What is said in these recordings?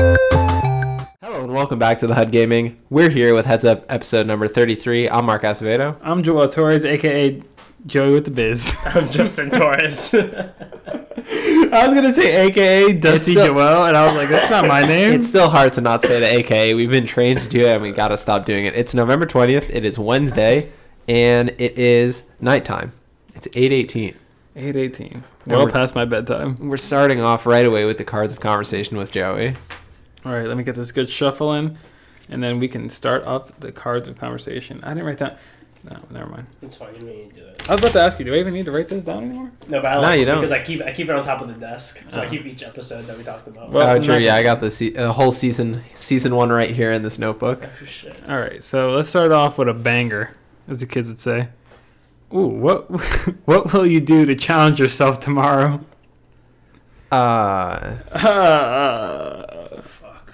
Hello and welcome back to the HUD Gaming. We're here with Heads Up episode number 33. I'm Mark Acevedo. I'm Joel Torres, aka Joey with the Biz. I'm Justin Torres. I was gonna say aka Dusty Joel, and I was like, that's not my name. It's still hard to not say the AKA. We've been trained to do it, and we gotta stop doing it. It's November 20th. It is Wednesday, and it is nighttime. It's 8:18. 8:18. Well past my bedtime. We're starting off right away with the Cards of Conversation with Joey. All right, let me get this good shuffle in, and then we can start off the Cards of Conversation. I didn't write that. No, never mind. It's fine. You don't need to do it. I was about to ask you, do I even need to write this down anymore? No, but I like you it don't. because I keep it on top of the desk, so I keep each episode that we talked about. Well, Oh, true. Yeah, I got the whole season one right here in this notebook. Oh, shit. All right, so let's start off with a banger, as the kids would say. Ooh, what will you do to challenge yourself tomorrow? Fuck.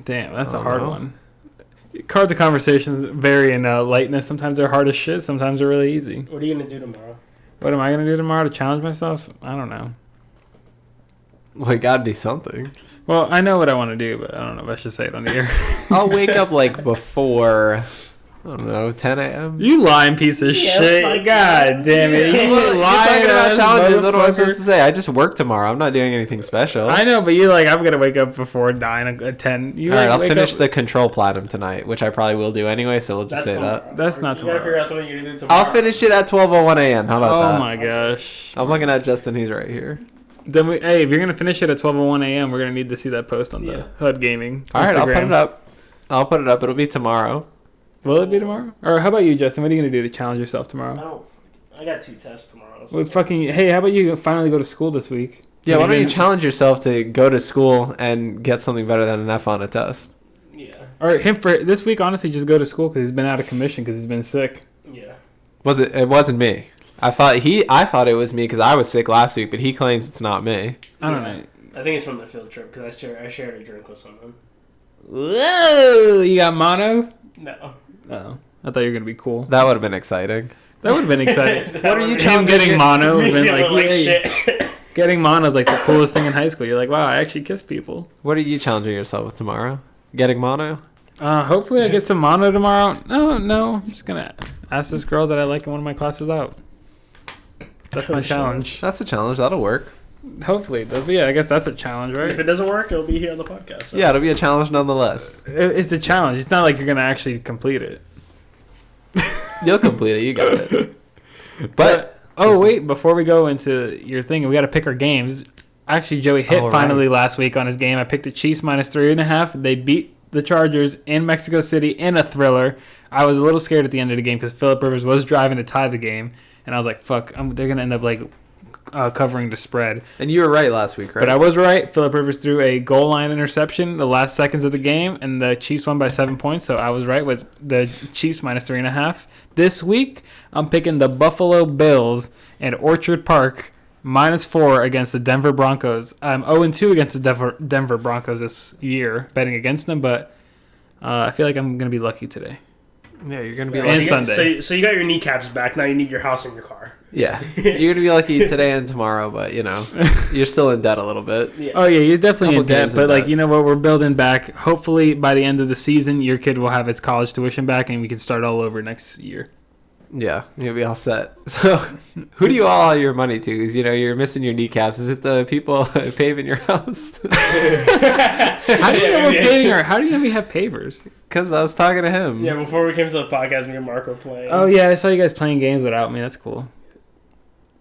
Damn, that's I a don't hard know. one. Cards of Conversations vary in lightness. Sometimes they're hard as shit. Sometimes they're really easy. What are you gonna do tomorrow? What am I going to do tomorrow to challenge myself? I don't know. We gotta do something. Well, I know what I want to do, but I don't know if I should say it on the air. I'll wake up like before, I don't know, 10 a.m. You lying piece of Yeah, shit. fuck God damn it. yeah. You You're lying talking about ass challenges. What am I supposed motherfucker. to say? I just work tomorrow. I'm not doing anything special. I know, but you're like, I'm going to wake up before 9 at 10. You All right, like I'll wake finish up- the Control Platinum tonight, which I probably will do anyway, so we'll just say tomorrow. that. That's not You gotta tomorrow. figure out something you're gonna do tomorrow. I'll finish it at 12:01 a.m. How about Oh that? my gosh. I'm looking at Justin. He's right here. Then hey, if you're going to finish it at 12:01 a.m., we're going to need to see that post on the Yeah. HUD Gaming All right, I'll put Instagram. it up. It'll be tomorrow. Will it be tomorrow? Or how about you, Justin? What are you going to do to challenge yourself tomorrow? I got 2 tests tomorrow. So. Well, hey, how about you finally go to school this week? Yeah, why Have don't you been- challenge yourself to go to school and get something better than an F on a test? Yeah. Or him for this week, honestly, just go to school because he's been out of commission because he's been sick. Yeah. It wasn't me. I thought it was me because I was sick last week, but he claims it's not me. I don't know. I think it's from the field trip because I shared a drink with someone. Whoa! You got mono? No. Oh, I thought you were gonna be cool. That would have been exciting. That would have been exciting. That What are would've you been- him getting mono? Me Would have been feeling like, like yay. shit. Getting mono is like the coolest thing in high school. You're like, wow, I actually kiss people. What are you challenging yourself with tomorrow? Getting mono? Hopefully I get some mono tomorrow. No, I'm just gonna ask this girl that I like in one of my classes out. That's my Oh, shit. challenge. That's a challenge. That'll work. Hopefully, but yeah, I guess that's a challenge, If right? it doesn't work, it'll be here on the podcast. So. Yeah, it'll be a challenge nonetheless. It's a challenge. It's not like you're gonna actually complete it. You'll complete it. You got it. But Oh wait, before we go into your thing, we got to pick our games. Actually, Joey hit Oh, right. finally last week on his game. I picked the Chiefs minus 3.5. They beat the Chargers in Mexico City in a thriller. I was a little scared at the end of the game because Phillip Rivers was driving to tie the game, and I was like, "Fuck, they're gonna end up like covering the spread." and you were right last week, right? But I was right. Phillip Rivers threw a goal line interception the last seconds of the game, and the Chiefs won by 7 points. So I was right with the Chiefs minus 3.5. This week, I'm picking the Buffalo Bills and Orchard Park minus 4 against the Denver Broncos. I'm 0-2 against the Denver Broncos this year, betting against them, but I feel like I'm going to be lucky today. Yeah, you're gonna be And lucky. Sunday. So you got your kneecaps back. Now you need your house and your car. Yeah, you're gonna be lucky today and tomorrow, but you're still in debt a little bit. Yeah. Oh, yeah, you're definitely in Couple debt, games in but like debt. you know what? We're building back. Hopefully, by the end of the season, your kid will have its college tuition back, and we can start all over next year. Yeah, you'll be all set. So, who do you owe your money to? Because you're missing your kneecaps. Is it the people paving your house? How do you know we're paving our? How do you know we have pavers? Because I was talking to him. Yeah, before we came to the podcast, me and Mark were playing. Oh yeah, I saw you guys playing games without me. That's cool.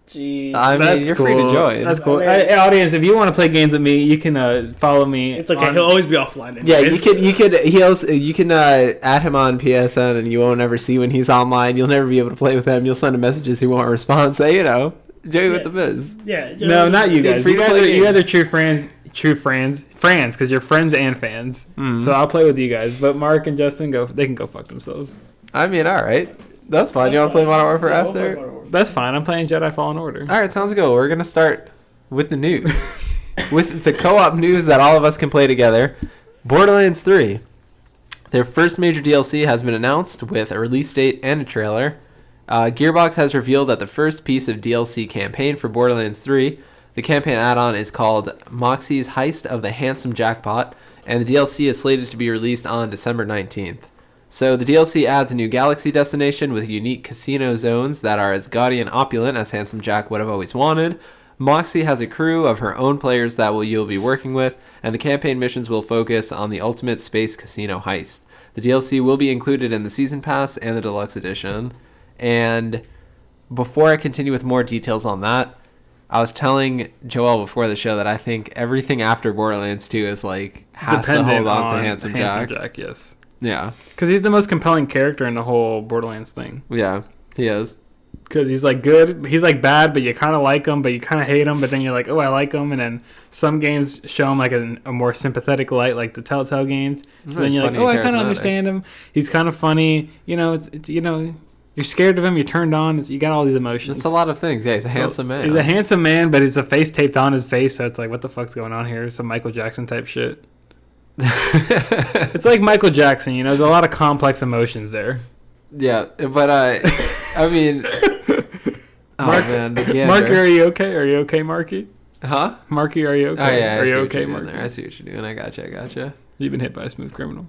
Jeez. I mean, That's you're cool. free to join. That's cool. I mean- Hey, audience, if you want to play games with me, you can follow me. It's okay. on- He'll always be offline. Yeah, anyways. you can add him on PSN, and you won't ever see when he's online. You'll never be able to play with him. You'll send him messages, he won't respond. So Joey with the biz. Yeah. No, not you Dude, guys. free You to guys, play are, you games. guys are true friends, because you're friends and fans. Mhm. So I'll play with you guys. But Mark and Justin they can go fuck themselves. I mean, all right, that's fine. You want to play Modern Warfare Yeah, we'll play after? Modern Warfare. That's fine. I'm playing Jedi Fallen Order. All right, sounds good. We're gonna start with the news, with the co-op news that all of us can play together. Borderlands 3, their first major DLC has been announced with a release date and a trailer. Gearbox has revealed that the first piece of DLC campaign for Borderlands 3, the campaign add-on, is called Moxie's Heist of the Handsome Jackpot, and the DLC is slated to be released on December 19th. So the DLC adds a new galaxy destination with unique casino zones that are as gaudy and opulent as Handsome Jack would have always wanted. Moxie has a crew of her own players that you'll be working with, and the campaign missions will focus on the ultimate space casino heist. The DLC will be included in the Season Pass and the Deluxe Edition. And before I continue with more details on that, I was telling Joel before the show that I think everything after Borderlands 2 is like has to hold on to Handsome Jack. Yes. Yeah. Because he's the most compelling character in the whole Borderlands thing. Yeah, he is. Because he's like good, he's like bad, but you kind of like him, but you kind of hate him, but then you're like, oh, I like him. And then some games show him like a more sympathetic light, like the Telltale games. So then you're like, oh, I kind of understand him. He's kind of funny. You know, it's you know, you're scared of him. You're turned on. You got all these emotions. It's a lot of things. Yeah, he's a handsome man. He's a handsome man, but it's a face taped on his face. So it's like, what the fuck's going on here? Some Michael Jackson type shit. It's like Michael Jackson. You know, there's a lot of complex emotions there. Yeah, but I mean, man, Marky, are you okay? Are you okay, Marky? Huh? Marky, are you okay? Oh yeah, are you okay, Marky? I see what you're doing. I gotcha. You've been hit by a smooth criminal.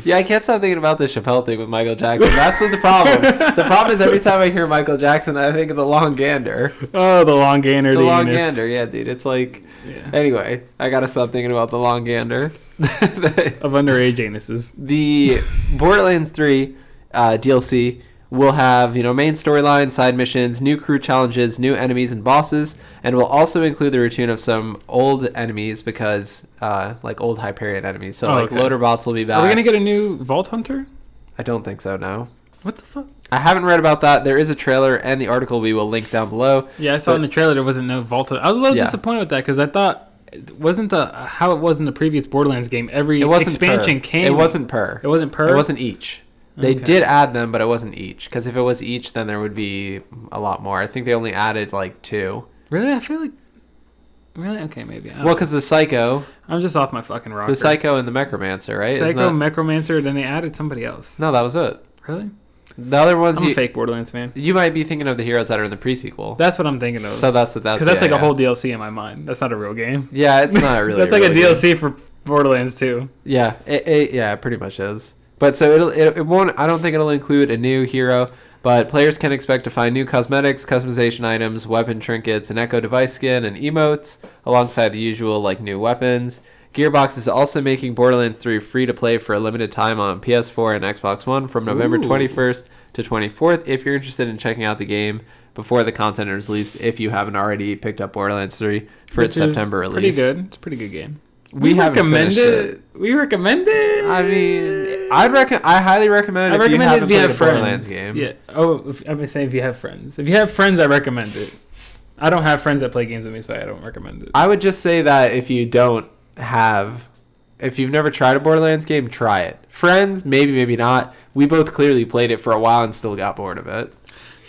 Yeah, I can't stop thinking about the Chappelle thing with Michael Jackson. That's the problem. The problem is every time I hear Michael Jackson, I think of the Long Gander. Oh, the Long Gander. The Long Gander, yeah, dude. It's like, yeah. Anyway, I gotta stop thinking about the Long Gander. Of underage anuses. The Borderlands 3 DLC will have, main storyline, side missions, new crew challenges, new enemies and bosses, and will also include the return of some old enemies because, like old Hyperion enemies. So, loader bots will be back. Are we gonna get a new Vault Hunter? I don't think so, no. What the fuck? I haven't read about that. There is a trailer and the article we will link down below. Yeah, I saw in the trailer there wasn't no Vault Hunter. I was a little disappointed with that because I thought it wasn't how it was in the previous Borderlands game. Every expansion came. It wasn't per. It wasn't per. It wasn't each. They did add them, but it wasn't each. Because if it was each, then there would be a lot more. I think they only added like 2. Really? I feel like... Really? Okay, maybe. Well, because the Psycho... I'm just off my fucking rocker. The Psycho and the Necromancer, right? Psycho, Necromancer, then they added somebody else. No, that was it. Really? The other ones... I'm a fake Borderlands fan. You might be thinking of the heroes that are in the pre-sequel. That's what I'm thinking of. So that's because that's like a whole DLC in my mind. That's not a real game. Yeah, it's not really That's like a DLC for Borderlands 2. Yeah, it pretty much is. But so it won't. I don't think it'll include a new hero, but players can expect to find new cosmetics, customization items, weapon trinkets, an Echo device skin, and emotes, alongside the usual like new weapons. Gearbox is also making Borderlands 3 free to play for a limited time on PS4 and Xbox One from November 21st to 24th. If you're interested in checking out the game before the content is released, if you haven't already picked up Borderlands 3 for its September release, pretty good. It's a pretty good game. We recommend it. We recommend it. I mean, I highly recommend it. If you haven't played a Borderlands game. Yeah. Oh, I'm gonna say if you have friends. If you have friends, I recommend it. I don't have friends that play games with me, so I don't recommend it. I would just say that if you've never tried a Borderlands game, try it. Friends, maybe not. We both clearly played it for a while and still got bored of it.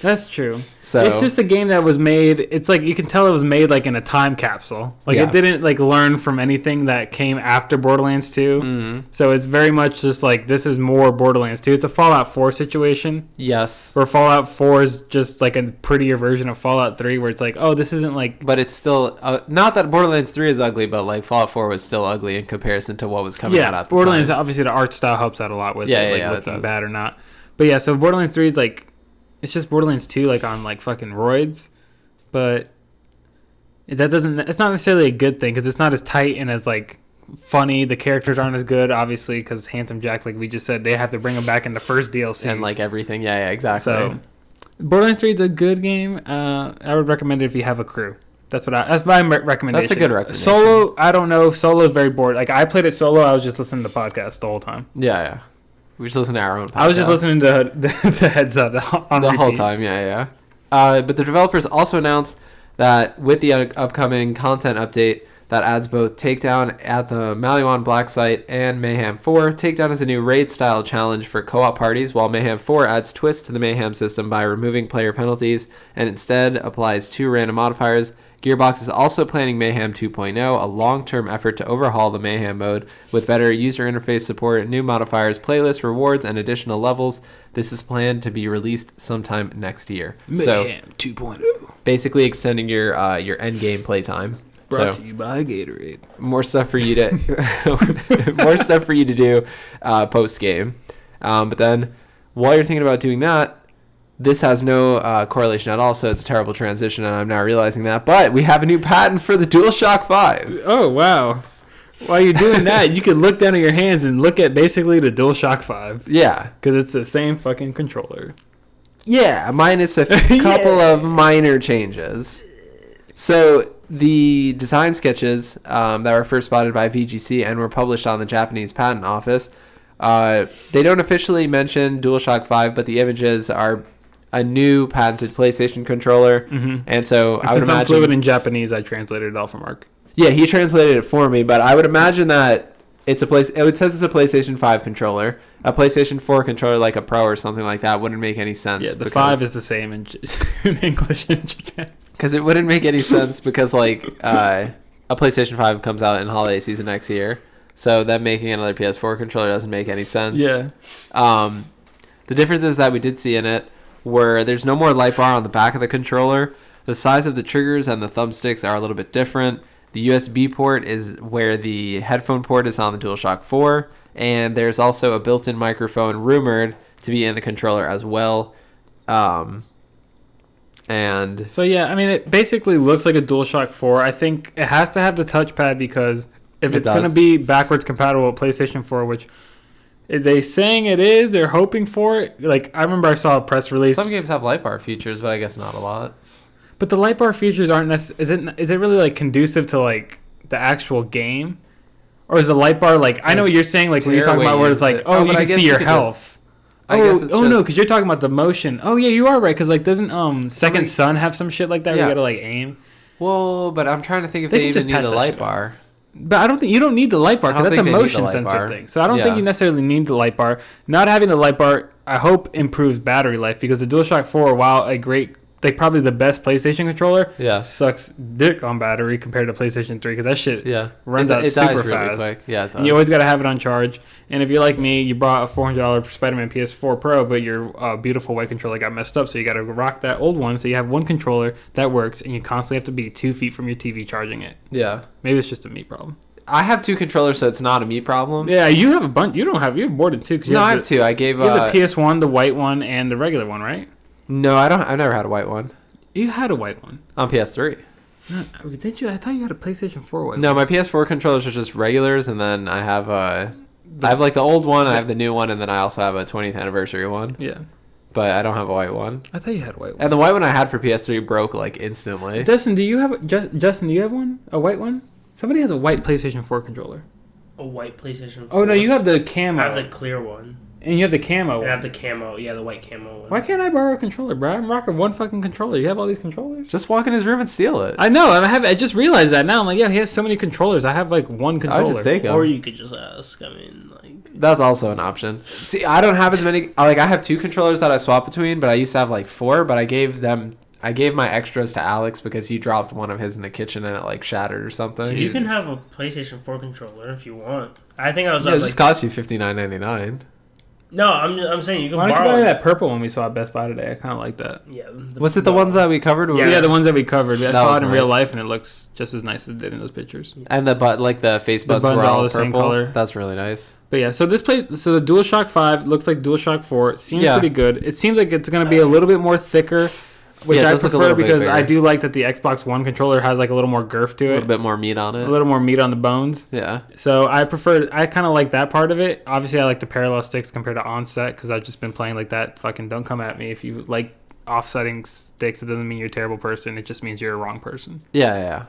That's true. So it's just a game that was made. It's like you can tell it was made like in a time capsule. Like it didn't like learn from anything that came after Borderlands 2. Mm-hmm. So it's very much just like this is more Borderlands 2. It's a Fallout 4 situation. Yes. Where Fallout 4 is just like a prettier version of Fallout 3, where it's like, oh, this isn't like. But it's still not that Borderlands 3 is ugly, but like Fallout 4 was still ugly in comparison to what was coming out at the Borderlands time. Obviously the art style helps out a lot with looking bad or not. But yeah, so Borderlands 3 is like. It's just Borderlands 2, like, on, like, fucking roids. But that doesn't... It's not necessarily a good thing, because it's not as tight and as, like, funny. The characters aren't as good, obviously, because Handsome Jack, like we just said, they have to bring him back in the first DLC. And, like, everything. Yeah, exactly. So, Borderlands 3 is a good game. I would recommend it if you have a crew. That's my recommendation. That's a good recommendation. Solo, I don't know. Solo is very bored. Like, I played it solo. I was just listening to podcasts the whole time. Yeah. We just listen to our own podcast. I was just listening to the heads up on the repeat. whole time. Yeah. But the developers also announced that with the upcoming content update that adds both Takedown at the Maliwan Black Site and Mayhem 4, Takedown is a new raid-style challenge for co-op parties, while Mayhem 4 adds twists to the Mayhem system by removing player penalties and instead applies 2 random modifiers. Gearbox is also planning Mayhem 2.0, a long-term effort to overhaul the Mayhem mode with better user interface support, new modifiers, playlists, rewards, and additional levels. This is planned to be released sometime next year. Mayhem 2.0. Basically extending your end game playtime. Brought to you by Gatorade. More stuff for you to do post game. But then while you're thinking about doing that, this has no correlation at all, so it's a terrible transition, and I'm now realizing that. But we have a new patent for the DualShock 5. Oh, wow. While you're doing that, you can look down at your hands and look at basically the DualShock 5. Yeah. Because it's the same fucking controller. Yeah, minus a couple of minor changes. So the design sketches that were first spotted by VGC and were published on the Japanese Patent Office, they don't officially mention DualShock 5, but the images are a new patented PlayStation controller. Mm-hmm. And so I would Since I'm imagine... fluent in Japanese, I translated it all for Mark. Yeah, he translated it for me, but I would imagine that it's it says it's a PlayStation 5 controller. A PlayStation 4 controller like a Pro or something like that wouldn't make any sense. Yeah, the 5 is the same in English in Japan. Because it wouldn't make any sense because like a PlayStation 5 comes out in holiday season next year. So them making another PS4 controller doesn't make any sense. Yeah. The differences that we did see in it were there's no more light bar on the back of the controller. The size of the triggers and the thumbsticks are a little bit different. The USB port is where the headphone port is on the DualShock 4. And there's also a built-in microphone rumored to be in the controller as well. And so yeah, I mean, it basically looks like a DualShock 4. I think it has to have the touchpad because if it's going to be backwards compatible with PlayStation 4, which they saying it is, they're hoping for it. Like I remember I saw a press release. Some games have light bar features, but I guess not a lot. But the light bar features aren't necessarily. Is it really like conducive to like the actual game, or is the light bar like? I know what you're saying. Like when you're talking about where it's like, oh, you can see your health. No, because you're talking about the motion. Oh yeah, you are right. Because like, doesn't Second Son have some shit like that? Where you gotta like aim. Well, but I'm trying to think if they even need a light bar. But I don't think you don't need the light bar because that's a motion sensor thing. So I don't think you necessarily need the light bar. Not having the light bar, I hope, improves battery life because the DualShock 4, while a great, like probably the best PlayStation controller, sucks dick on battery compared to PlayStation 3 because that shit runs out super fast. Quick. Yeah, it does. And you always got to have it on charge. And if you're like me, you bought a $400 Spider-Man PS4 Pro, but your beautiful white controller got messed up, so you got to rock that old one. So you have one controller that works, and you constantly have to be 2 feet from your TV charging it. Yeah. Maybe it's just a me problem. I have 2 controllers, so it's not a me problem. Yeah, you have a bunch. You have more than 2. No, I have 2. I gave you have the PS1, the white one, and the regular one, right? No, I don't. I've never had a white one. You had a white one on PS3. No, did you? I thought you had a PlayStation 4 white. No, my PS4 controllers are just regulars, and then I have like the old one, I have the new one, and then I also have a 20th anniversary one. Yeah. But I don't have a white one. I thought you had a white one. And the white one I had for PS3 broke like instantly. Justin, do you have one? A white one? Somebody has a white PlayStation 4 controller. A white PlayStation 4? Oh no, you have the camo. I have the clear one. And you have the camo one. I have the camo, the white camo one. Why can't I borrow a controller, bro? I'm rocking one fucking controller. You have all these controllers? Just walk in his room and steal it. I know. I just realized that now. I'm like, yeah, he has so many controllers. I have like one controller. I'll just take them. Or you could just ask. I mean, like... That's also an option. See, I don't have as many... Like, I have 2 controllers that I swap between, but I used to have like 4, but I gave my extras to Alex because he dropped one of his in the kitchen and it like shattered or something. You can have a PlayStation 4 controller if you want. I think I was... Yeah, it just cost you $59.99. No, I'm saying you can borrow. Why don't you buy that purple one we saw at Best Buy today? I kind of like that. Yeah. Was it the ones that we covered? Yeah, the ones that we covered. I saw it in real life, and it looks just as nice as it did in those pictures. And the face buttons were all the same color. That's really nice. But yeah, so the DualShock 5 looks like DualShock 4. It seems pretty good. It seems like it's going to be a little bit more thicker. Which I prefer because I do like that the Xbox One controller has like a little more girth to it. A little bit more meat on it. A little more meat on the bones. Yeah. So I kind of like that part of it. Obviously, I like the parallel sticks compared to onset because I've just been playing like that. Fucking don't come at me. If you like offsetting sticks, it doesn't mean you're a terrible person. It just means you're a wrong person. Yeah.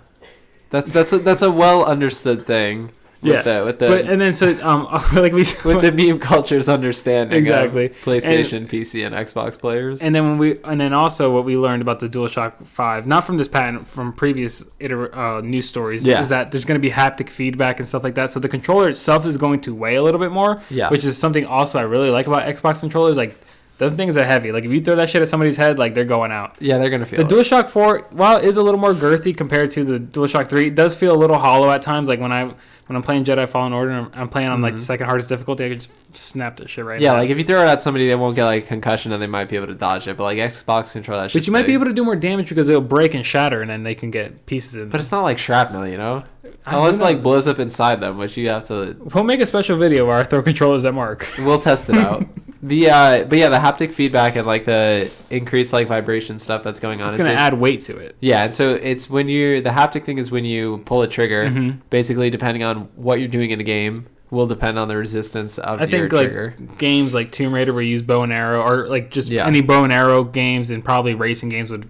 That's a well understood thing. With the meme culture's understanding of PlayStation, PC, and Xbox players. And then also what we learned about the DualShock 5, not from this patent, from previous news stories, is that there's going to be haptic feedback and stuff like that. So the controller itself is going to weigh a little bit more, which is something also I really like about Xbox controllers. Like Those things are heavy. Like if you throw that shit at somebody's head, like they're going out. Yeah, they're gonna feel The it. DualShock 4, while it is a little more girthy compared to the DualShock 3, it does feel a little hollow at times. Like when I'm playing Jedi Fallen Order and I'm playing on like the second hardest difficulty, I can just snap that shit right Yeah, now. like if you throw it at somebody, they won't get like concussion and they might be able to dodge it. But like Xbox control that shit. But you might be able to do more damage because it'll break and shatter, and then they can get pieces in. But it's not like shrapnel, you know. I Unless it don't know. like blows up inside them, which you have to. We'll make a special video where I throw controllers at Mark. We'll test it out. But yeah, the haptic feedback and like the increased like vibration stuff that's going on. It's is gonna basi- add weight to it. Yeah, and so it's when the haptic thing is when you pull a trigger. Mhm. Basically, depending on what you're doing in the game, will depend on the resistance of I your think like trigger. games like Tomb Raider where you use bow and arrow, or like just Yeah. any bow and arrow games, and probably racing games would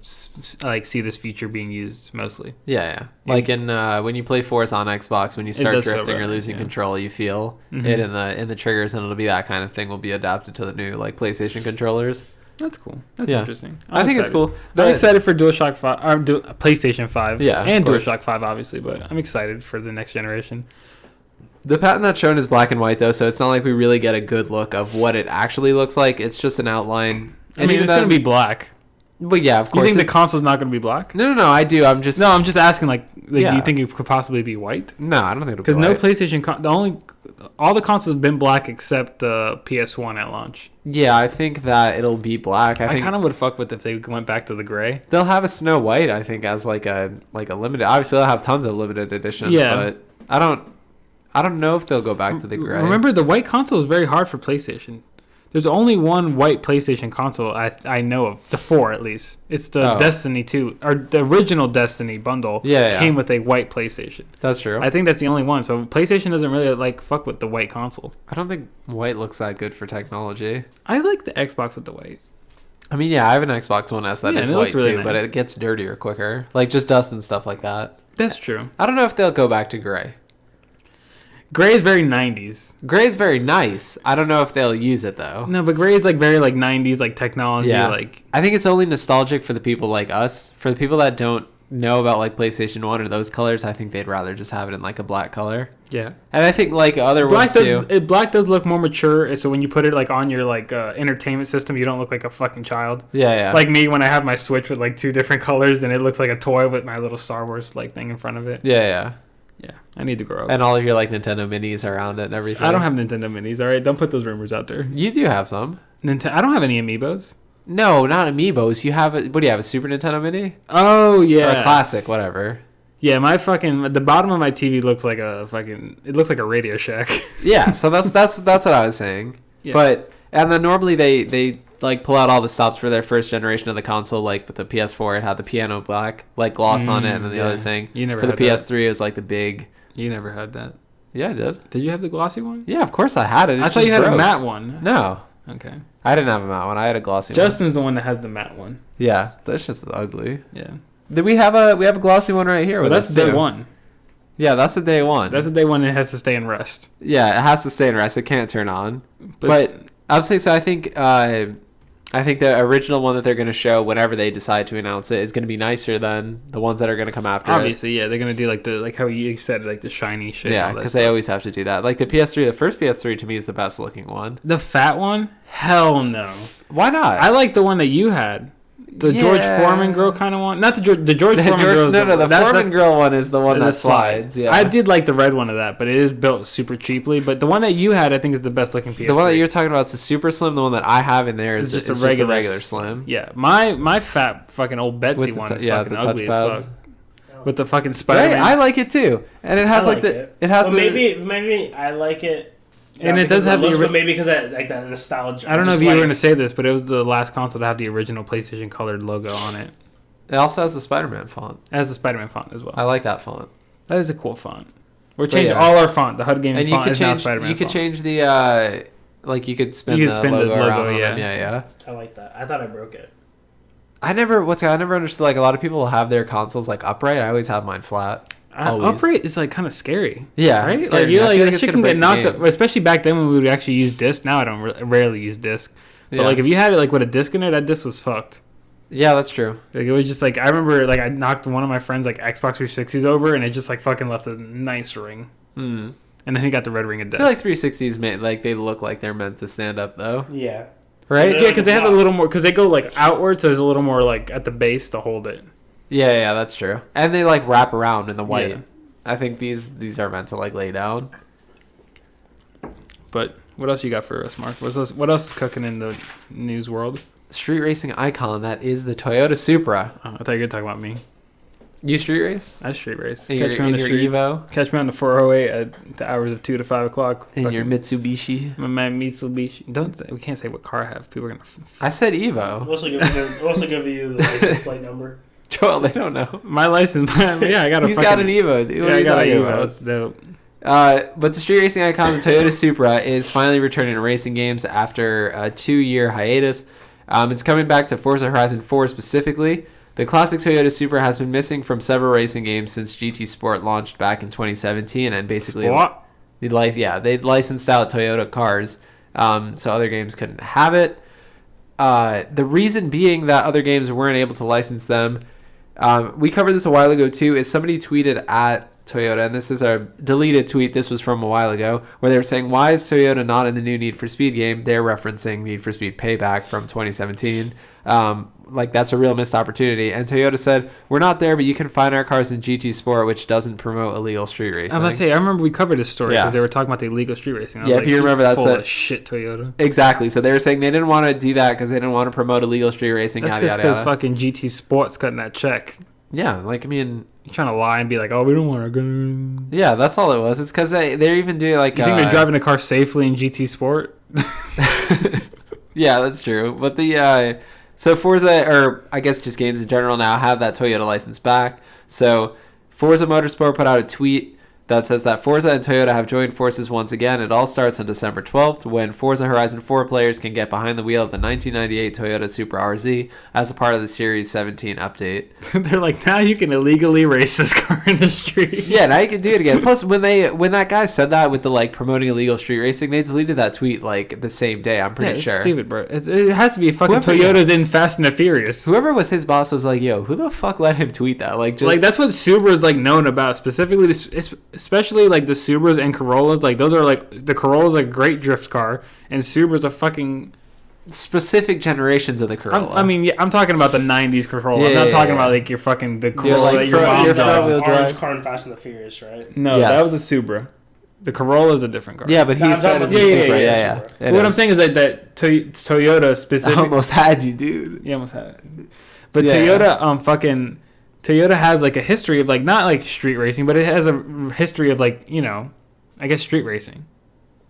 like see this feature being used mostly. Yeah. Like in when you play Forza on Xbox, when you start does feel drifting or better, losing yeah. control, you feel Mhm. it in the triggers, and it'll be that kind of thing will be adapted to the new like PlayStation controllers. That's cool. That's Yeah. interesting. I think it's excited. cool. I'm The- excited for DualShock 5, or PlayStation 5, Yeah, and of course. DualShock 5 obviously, but I'm excited for the next generation. The pattern that's shown is black and white though, so it's not like we really get a good look of what it actually looks like. It's just an outline. I mean, even it's gonna then- be black. But yeah, of You course. think the console's not gonna be black? No, I do. I'm just No, I'm just asking. Like Yeah. do you think it could possibly be white? no, I don't think it'll Because be no white. PlayStation, all the consoles have been black except the PS1 at launch. Yeah, I think that it'll be black. I I think kind of would fuck with if they went back to the gray. they'll have a Snow White. I think as like a limited. Obviously, they'll have tons of limited editions. Yeah. But I don't know if they'll go back to the gray. Remember, the white console is very hard for PlayStation. There's only one white PlayStation console I know of, the 4 at least. It's the Oh. Destiny 2, or the original Destiny bundle Yeah. came with a white PlayStation. That's true. I think that's the only one. So PlayStation doesn't really like fuck with the white console. I don't think white looks that good for technology. I like the Xbox with the white. I mean, yeah, I have an Xbox One S that Yeah, is and it white looks really too, but nice. it gets dirtier quicker. Like just dust and stuff like that. That's true. I don't know if they'll go back to gray. Gray is very 90s. Gray is very nice. I don't know if they'll use it though. No, but gray is like very like 90s, like technology. Yeah. Like I think it's only nostalgic for the people like us. For the people that don't know about like PlayStation 1 or those colors, I think they'd rather just have it in like a black color. yeah. And I think like other ones too. Black does look more mature. So when you put it like on your like entertainment system, you don't look like a fucking child. Yeah. Like me when I have my Switch with like 2 different colors, and it looks like a toy with my little Star Wars like thing in front of it. Yeah. Yeah, I need to grow up. And all of your like Nintendo minis around it and everything. I don't have Nintendo Minis. All right, don't put those rumors out there. You do have some. I don't have any amiibos. No, not amiibos. You have what do you have? A Super Nintendo Mini? Oh Or yeah, a classic, whatever. yeah. My fucking the bottom of my TV looks like a fucking. It looks like a Radio Shack. Yeah, so that's what I was saying. Yeah. But and then normally they like pull out all the stops for their first generation of the console. Like with the PS4, it had the piano black like gloss on it, and then the yeah. other thing You never for the had that. PS3 it was like the big. You never had that. Yeah, I did. Did you have the glossy one? Yeah, of course I had it. It I thought just you had a broke. matte one. No, Okay. I didn't have a matte one. I had a glossy one. Justin's the one that has the matte one. Yeah, that's just ugly. Yeah. Did we have a glossy one right here? Well, with that's us, day too. one. Yeah, that's the day one. That's the day one. It has to stay in rest. Yeah, it has to stay in rest. It can't turn on. But I would say so. I think the original one that they're going to show whenever they decide to announce it is going to be nicer than the ones that are going to come after obviously, yeah, they're gonna do like how you said, like the shiny it. shit. Yeah, because they always have to do that. Like the PS3, the first PS3 to me is the best looking one. the fat one. Hell no. Why not? I like the one that you had. The George Yeah. Foreman girl kind of one. Not the George Foreman girl. is the that's- Foreman that's- girl one is the one that that slides. Yeah, I did like the red one of that, but it is built super cheaply. But the one that you had, I think, is the best looking PS3. The one that you're talking about is the super slim. The one that I have in there is It's just just a regular slim. Yeah, my fat fucking old Betsy With the one is yeah, fucking the ugly as touchpads. fuck. With the fucking Right? Spider-Man. I like it too, and it has I like the it has well, the maybe I like it. And not it does because of have the looks, ori- but maybe because I like that nostalgia. I don't know if Just you were like- going to say this, but it was the last console to have the original PlayStation colored logo on it. It also has the Spider-Man font. It has the Spider-Man font as well. I like that font. That is a cool font. We're changing yeah. all our font. The HUD Gaming And you font could is now change. Spider-Man You could font. change the like you could spin You could the spin the logo logo, around on yeah. them. Yeah. I like that. I thought I broke it. I never understood like a lot of people have their consoles like upright. I always have mine flat. Always. Upright is like kind of scary. Yeah, Right? it's Like scary. you're I like feel that it's shit gonna can get break the knocked game. up, especially back then when we would actually use disc. Now I don't rarely use disc. But Yeah. like if you had it like with a disc in it, that disc was fucked. Yeah, that's true. Like it was just like I remember like I knocked one of my friends like Xbox 360s over and it just like fucking left a nice ring. Mm. And then he got the red ring of I death. feel like 360s like they look like they're meant to stand up though, Yeah. right? Yeah, because they have a little more. Because they go like outwards, so there's a little more like at the base to hold it. Yeah, that's true. And they like wrap around in the white. Yeah. I think these are meant to like lay down. But what else you got for us, Mark? What else is cooking in the news world? Street racing icon that is the Toyota Supra. Oh, I thought you were talking about me. You street race? I street race. In Catch your- me on in the your streets. Evo? Catch me on the 408 at the hours of 2 to 5 o'clock. In your Fucking- Mitsubishi? my Mitsubishi. Don't say, we can't say what car I have. People are gonna. I said We'll Evo. also give you the license plate number. Joel, they don't know. My license. Yeah, I got a. He's fucking, got an Evo, dude. What Yeah, are I you got an talking Evo. about? It's dope. But the street racing icon, the Toyota Supra, is finally returning to racing games after a 2-year hiatus. It's coming back to Forza Horizon 4 specifically. The classic Toyota Supra has been missing from several racing games since GT Sport launched back in 2017, and basically, What? they licensed out Toyota cars, so other games couldn't have it. The reason being that other games weren't able to license them, we covered this a while ago too, is somebody tweeted at Toyota, and this is a deleted tweet, this was from a while ago, where they were saying, why is Toyota not in the new Need for Speed game? They're referencing Need for Speed Payback from 2017. Like, that's a real missed opportunity. And Toyota said, we're not there, but you can find our cars in GT Sport, which doesn't promote illegal street racing. I'm about to say, I remember we covered this story because Yeah. they were talking about the illegal street racing. I was Yeah, if like, you remember, that's full it. of shit, Toyota. Exactly. So they were saying they didn't want to do that because they didn't want to promote illegal street racing, That's yada, just yada, because yada. fucking GT Sports cutting that check. Yeah, like, I mean, You're trying to lie and be like, oh, we don't want our gun. yeah, that's all it was. It's because they're even doing, like... You think they're driving a car safely in GT Sport? Yeah, that's true. But so Forza, or I guess just games in general now, have that Toyota license back. So Forza Motorsport put out a tweet that says that Forza and Toyota have joined forces once again. It all starts on December 12th when Forza Horizon 4 players can get behind the wheel of the 1998 Toyota Supra RZ as a part of the Series 17 update. They're like, now you can illegally race this car in the street. Yeah, now you can do it again. Plus, when that guy said that with the like promoting illegal street racing, they deleted that tweet like the same day. I'm pretty It's sure. stupid, bro. It has to be fucking Whoever- Toyota's in Fast and the Furious. Whoever was his boss was like, "Yo, who the fuck let him tweet that?" Like, just Like, that's what Subaru's like known about, specifically, especially like the Subarus and Corollas. Like, those are like, the Corolla's a great drift car, and Subaru's a fucking. specific generations of the Corolla. I mean, yeah, I'm talking about the '90s Corolla. I'm Yeah, not talking yeah. about like your fucking the Corolla like that your front- mom your does. front-wheel Orange drive. car in Fast and the Furious, right? No, Yes. that was a Supra. The Corolla is a different car. yeah, but he No, I'm said talking it's about a the Supra. Supra, Yeah. Supra. It What I'm is. saying is that Toyota I specific. almost had you, dude. You almost had it. But Yeah. Toyota, Toyota has like a history of like not like street racing, but it has a history of like, you know, I guess street racing.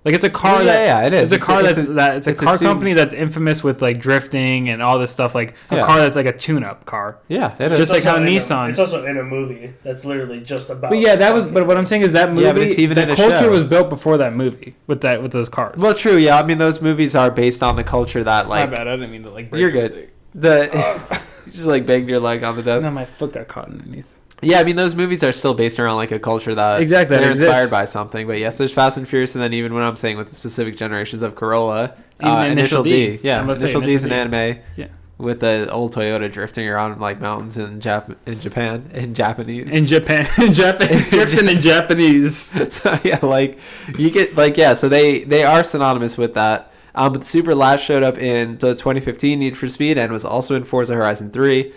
Like it's a car Yeah, it is. It's a car It's it's a it's car assumed- company that's infamous with like drifting and all this stuff. Like a Yeah. car that's like a tune-up car. Yeah, it is. Just like Also how in a- Nissan- It's also in a movie that's literally just about. But yeah, that was. fucking But what I'm saying is that movie. Yeah, but it's even the in a culture show. was built before that movie with those cars. well, true. Yeah, I mean those movies are based on the culture that my like. bad. I didn't mean to like. break You're your good. leg. The you just like banged your leg on the desk. No, my foot got caught underneath. Yeah, I mean those movies are still based around like a culture that Exactly, that they're inspired exists. by something. But yes, there's Fast and Furious, and then even when I'm saying with the specific generations of Corolla, Even Initial D. Yeah, I'm about to say Initial D is an Initial D. anime. Yeah. With the old Toyota drifting around like mountains in Japan in Japanese. In Japan, Japanese, drifting in Japanese. So yeah, like you get like yeah, so they are synonymous with that. But Super last showed up in the 2015 Need for Speed and was also in Forza Horizon 3.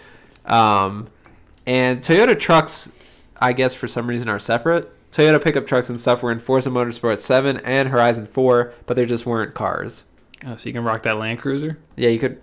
And Toyota trucks, I guess for some reason, are separate. Toyota pickup trucks and stuff were in Forza Motorsport 7 and Horizon 4, but there just weren't cars. Oh, so you can rock that Land Cruiser? Yeah, you could.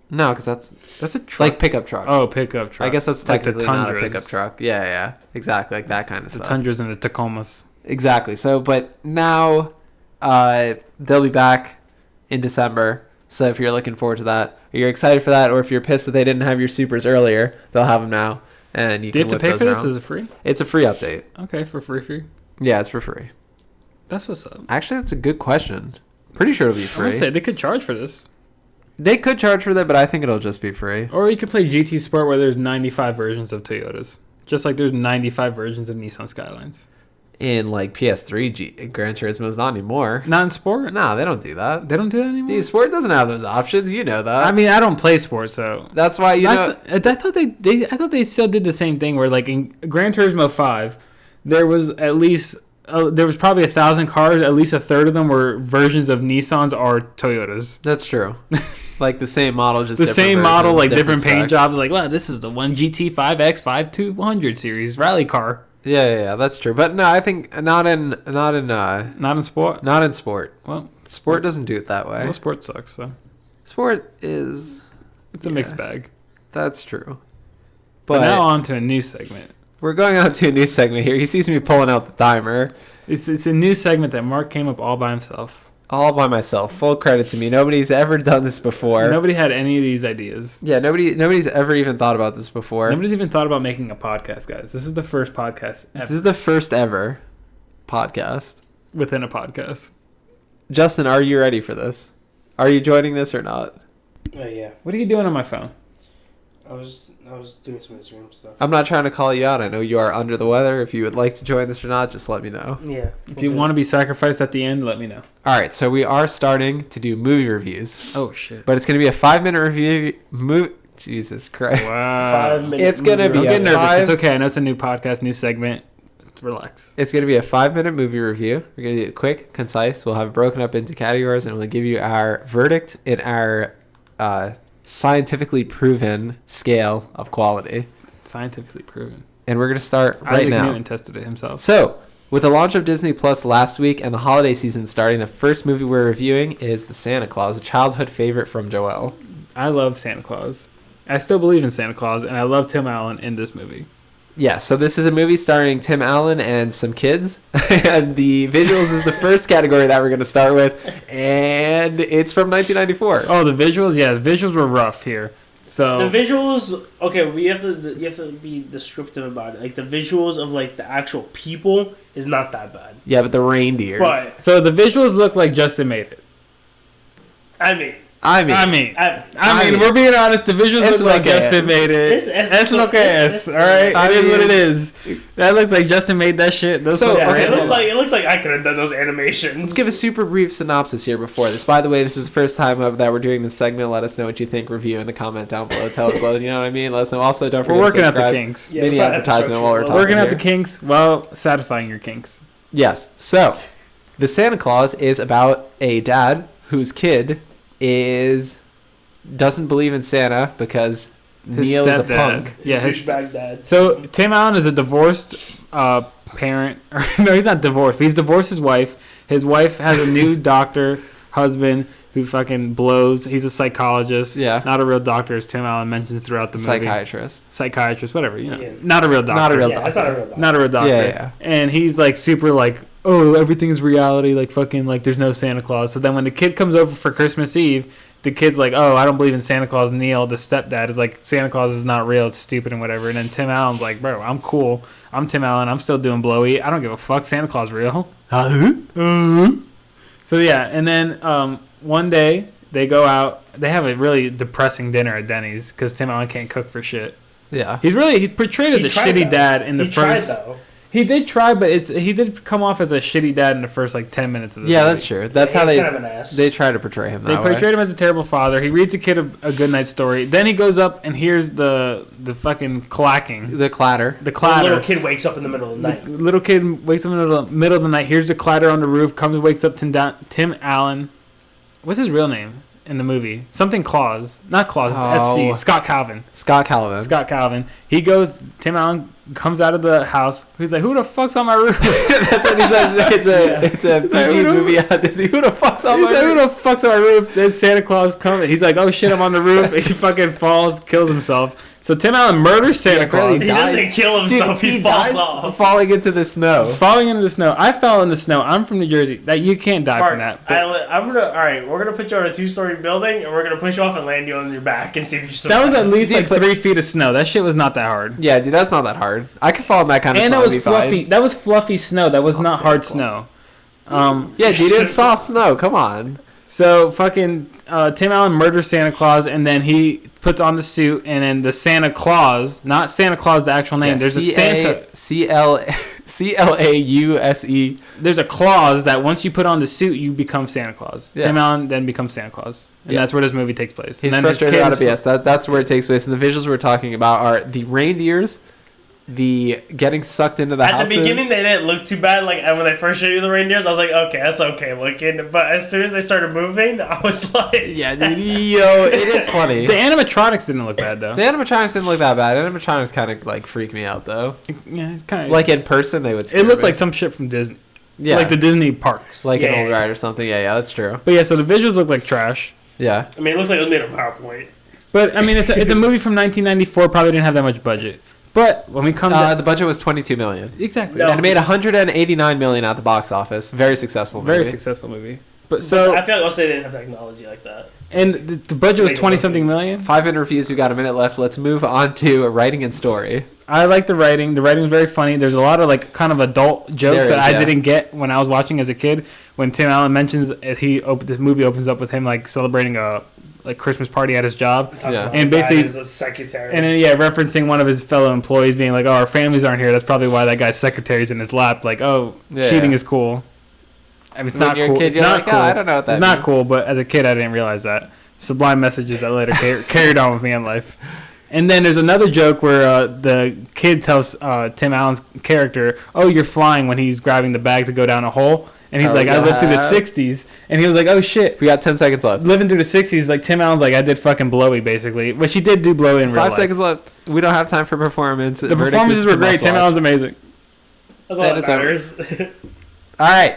No, because That's a truck. like pickup trucks. Oh, pickup truck. I guess that's like the technically not a Tundras. pickup truck. Yeah, exactly, like that kind of The stuff. Tundras and the Tacomas. Exactly. So, but now they'll be back in December. So if you're looking forward to that, or you're excited for that, or if you're pissed that they didn't have your supers earlier, they'll have them now, and you Do you can have to whip pay for those this? around. Is it free? It's a free update. Okay, for free. Yeah, it's for free. That's what's up. Actually, that's a good question. Pretty sure it'll be I would free. say they could charge for this. They could charge for that, but I think it'll just be free. Or you could play GT Sport where there's 95 versions of Toyotas. Just like there's 95 versions of Nissan Skylines. In like PS3, Gran Turismo's not anymore. Not in Sport? No, they don't do that. They don't do that anymore? Dude, Sport doesn't have those options. You know that. I mean, I don't play sports, so... that's why I thought they still did the same thing where like in Gran Turismo 5 there was at least there was probably 1,000 cars. At least a third of them were versions of Nissans or Toyotas. That's true. Like the same model, just The different same version, model, like different paint specs. jobs. Like, wow, this is the one GT5X 5200 series rally car. Yeah, that's true. But no, I think not in Not in sport. not in sport. Well, Sport doesn't do it that way. well, sport sucks. So Sport is it's a mixed bag. that's true. But But now on to a new segment. we're going on to a new segment here. He sees me pulling out the timer It's a new segment that Mark came up all by himself. all by myself. Full credit to me. Nobody's ever done this before. Nobody had any of these ideas. Yeah, nobody's ever even thought about this before. Nobody's even thought about making a podcast, guys. This is the first podcast This ever is the first ever podcast. within a podcast. Justin, are you ready for this? Are you joining this or not? Oh yeah, What are you doing on my phone? I was doing some Instagram stuff. I'm not trying to call you out. I know you are under the weather. If you would like to join this or not, just let me know. Yeah. If you want to be sacrificed at the end, let me know. All right, so we are starting to do movie reviews, Oh shit! but it's going to be a 5-minute review. Jesus Christ. Wow. 5 minute. It's gonna movie be Don't a get nervous. five- It's okay. I know it's a new podcast, new segment. Relax. It's going to be a 5-minute movie review. We're going to do it quick, concise. We'll have it broken up into categories, and we'll give you our verdict in our scientifically proven scale of quality. Scientifically proven. And we're going to start right Isaac now. Newton tested it himself. So, with the launch of Disney Plus last week and the holiday season starting, the first movie we're reviewing is The Santa Claus, a childhood favorite from Joel. I love Santa Claus. I still believe in Santa Claus, and I love Tim Allen in this movie. Yeah, so this is a movie starring Tim Allen and some kids. And the visuals is the first category that we're going to start with. And it's from 1994. Oh, the visuals? Yeah, the visuals were rough here. So The visuals, okay, you have to be descriptive about it. Like the visuals of like the actual people is not that bad. Yeah, but the reindeers. But So the visuals look like Justin made it. I mean, I mean, I mean, we're being honest. The visuals Es look like lo que Justin made it. Es lo que es. All right, I it is mean- what it is. That looks like Justin made that shit. Those So, look yeah, okay, it looks hold on. like I could have done those animations. let's give a super brief synopsis here before this. By the way, this is the first time that we're doing this segment. Let us know what you think. Review in the comment down below. Tell us, you know what I mean? Let us know. Also, don't forget We're working to out the subscribe. kinks. Yeah, Mini we're probably have to advertisement structure while it we're a talking. little Working out the here. kinks while satisfying your kinks. Yes. So, the Santa Claus is about a dad whose kid doesn't believe in Santa because His Neil is a stepdad. punk. Yeah, his douchebag dad. So Tim Allen is a divorced parent. No, he's not divorced. But he's divorced his wife. His wife has a new doctor husband who fucking blows. He's a psychologist. Yeah. Not a real doctor, as Tim Allen mentions throughout the movie. Psychiatrist, whatever. You know, Yeah. not a real doctor. Not a real Yeah, that's not a real dog. Not a real doctor. Yeah. And he's like super like, oh, everything is reality. Like fucking like there's no Santa Claus. So then when the kid comes over for Christmas Eve, the kid's like, oh, I don't believe in Santa Claus. Neil, the stepdad, is like, Santa Claus is not real. It's stupid and whatever. And then Tim Allen's like, bro, I'm cool. I'm Tim Allen. I'm still doing blowy. I don't give a fuck. Santa Claus real. So yeah, and then one day they go out. They have a really depressing dinner at Denny's because Tim Allen can't cook for shit. Yeah. He's portrayed as He a tried, shitty though. dad in the He tried, first. though. He did try, but he did come off as a shitty dad in the first like 10 minutes of the Yeah, movie. that's true. That's Yeah, how he's they kind of an ass. they try to portray him They that way. portrayed him as a terrible father. He reads a kid a good night story. Then he goes up and hears the fucking clacking, The clatter. the The clatter. little kid wakes up in the middle of the night. The little kid wakes up in the middle of the night, hears the clatter on the roof, comes and wakes up Tim Allen. What's his real name in the movie? Something Claus. Not Claus, Oh. SC. Scott Calvin. Scott Calvin. Scott Calvin. He goes, Tim Allen comes out of the house. He's like, who the fuck's on my roof? That's what he says. It's a PG movie on Disney. Who the fuck's on He's my like, who roof? the fuck's on my roof? Then Santa Claus comes. He's like, oh shit, I'm on the roof. He fucking falls, kills himself. So Tim Allen murders Santa Yeah, Claus. really He doesn't dies. kill himself. he falls dies off. falling into the snow. He's falling into the snow. I fell in the snow. I'm from New Jersey. That you can't die from that. But I'm gonna. All right, we're gonna put you on a 2-story building, and we're gonna push you off and land you on your back and see if you survive. that was at least Yeah, like but- 3 feet of snow. That shit was not that hard. Yeah, dude, that's not that hard. I could fall in that kind of And snow. that and was be fine. fluffy. That was fluffy snow. That was not Santa hard Claus. snow. Yeah, dude, it's soft snow. Come on. So fucking Tim Allen murders Santa Claus, and then he puts on the suit, and then the Santa Claus, not Santa Claus, the actual name. Yeah, There's a Santa. CLAUSE. There's a clause that once you put on the suit, you become Santa Claus. Yeah. Tim Allen then becomes Santa Claus, and Yeah. that's where this movie takes place. He's and then his frustrated kid out is of BS. That's where it takes place. And the visuals we're talking about are the reindeers the getting sucked into the At houses. the beginning, they didn't look too bad. Like, and when they first showed you the reindeers, I was like, okay, that's okay looking. But as soon as they started moving, I was like, yeah, dude, yo, it is funny. The animatronics didn't look bad though. The animatronics didn't look that bad. Animatronics kind of like freak me out though. Yeah, it's kind of Like in person, they would. Scare it looked me. like some shit from Disney. yeah, Like the Disney parks. like an Yeah, old yeah. ride or something. Yeah, that's true. But yeah, so the visuals look like trash. Yeah, I mean, it looks like it was made of PowerPoint. But I mean, it's a movie from 1994. Probably didn't have that much budget. But when we come to the budget was $22 million. exactly, No. And it made $189 million at the box office. Very successful movie. very successful movie. But So so I feel like also they didn't have technology like that. and the budget was Make it 20 look something good. million. 500 reviews. We got a minute left. Let's move on to writing and story. I like the writing. The writing is very funny. There's a lot of like kind of adult jokes There that is, I yeah. didn't get when I was watching as a kid. When Tim Allen mentions the movie opens up with him like celebrating a like Christmas party at his job, Talks Yeah. about And the guy basically- who's a secretary. and then referencing one of his fellow employees being like, "Oh, our families aren't here. That's probably why that guy's secretary's in his lap." Like, oh, Yeah. cheating is cool. I mean, it's When not you're a cool. kid, It's you're not like, cool. "Oh, I don't know what that It's not means." cool, but as a kid, I didn't realize that. Sublime messages that later carried on with me in life. And then there's another joke where the kid tells Tim Allen's character, "Oh, you're flying," when he's grabbing the bag to go down a hole. And he's Oh, like, "I lived through the yeah. 60s." And he was like, "Oh, shit. We got 10 seconds left. Living through the 60s." Like, Tim Allen's like, "I did fucking Blowy, basically." But she did do Blowy in real 5 life. seconds left. We don't have time for performance. The performances were great. Tim Allen's amazing. That's all and that it's over. matters. All right.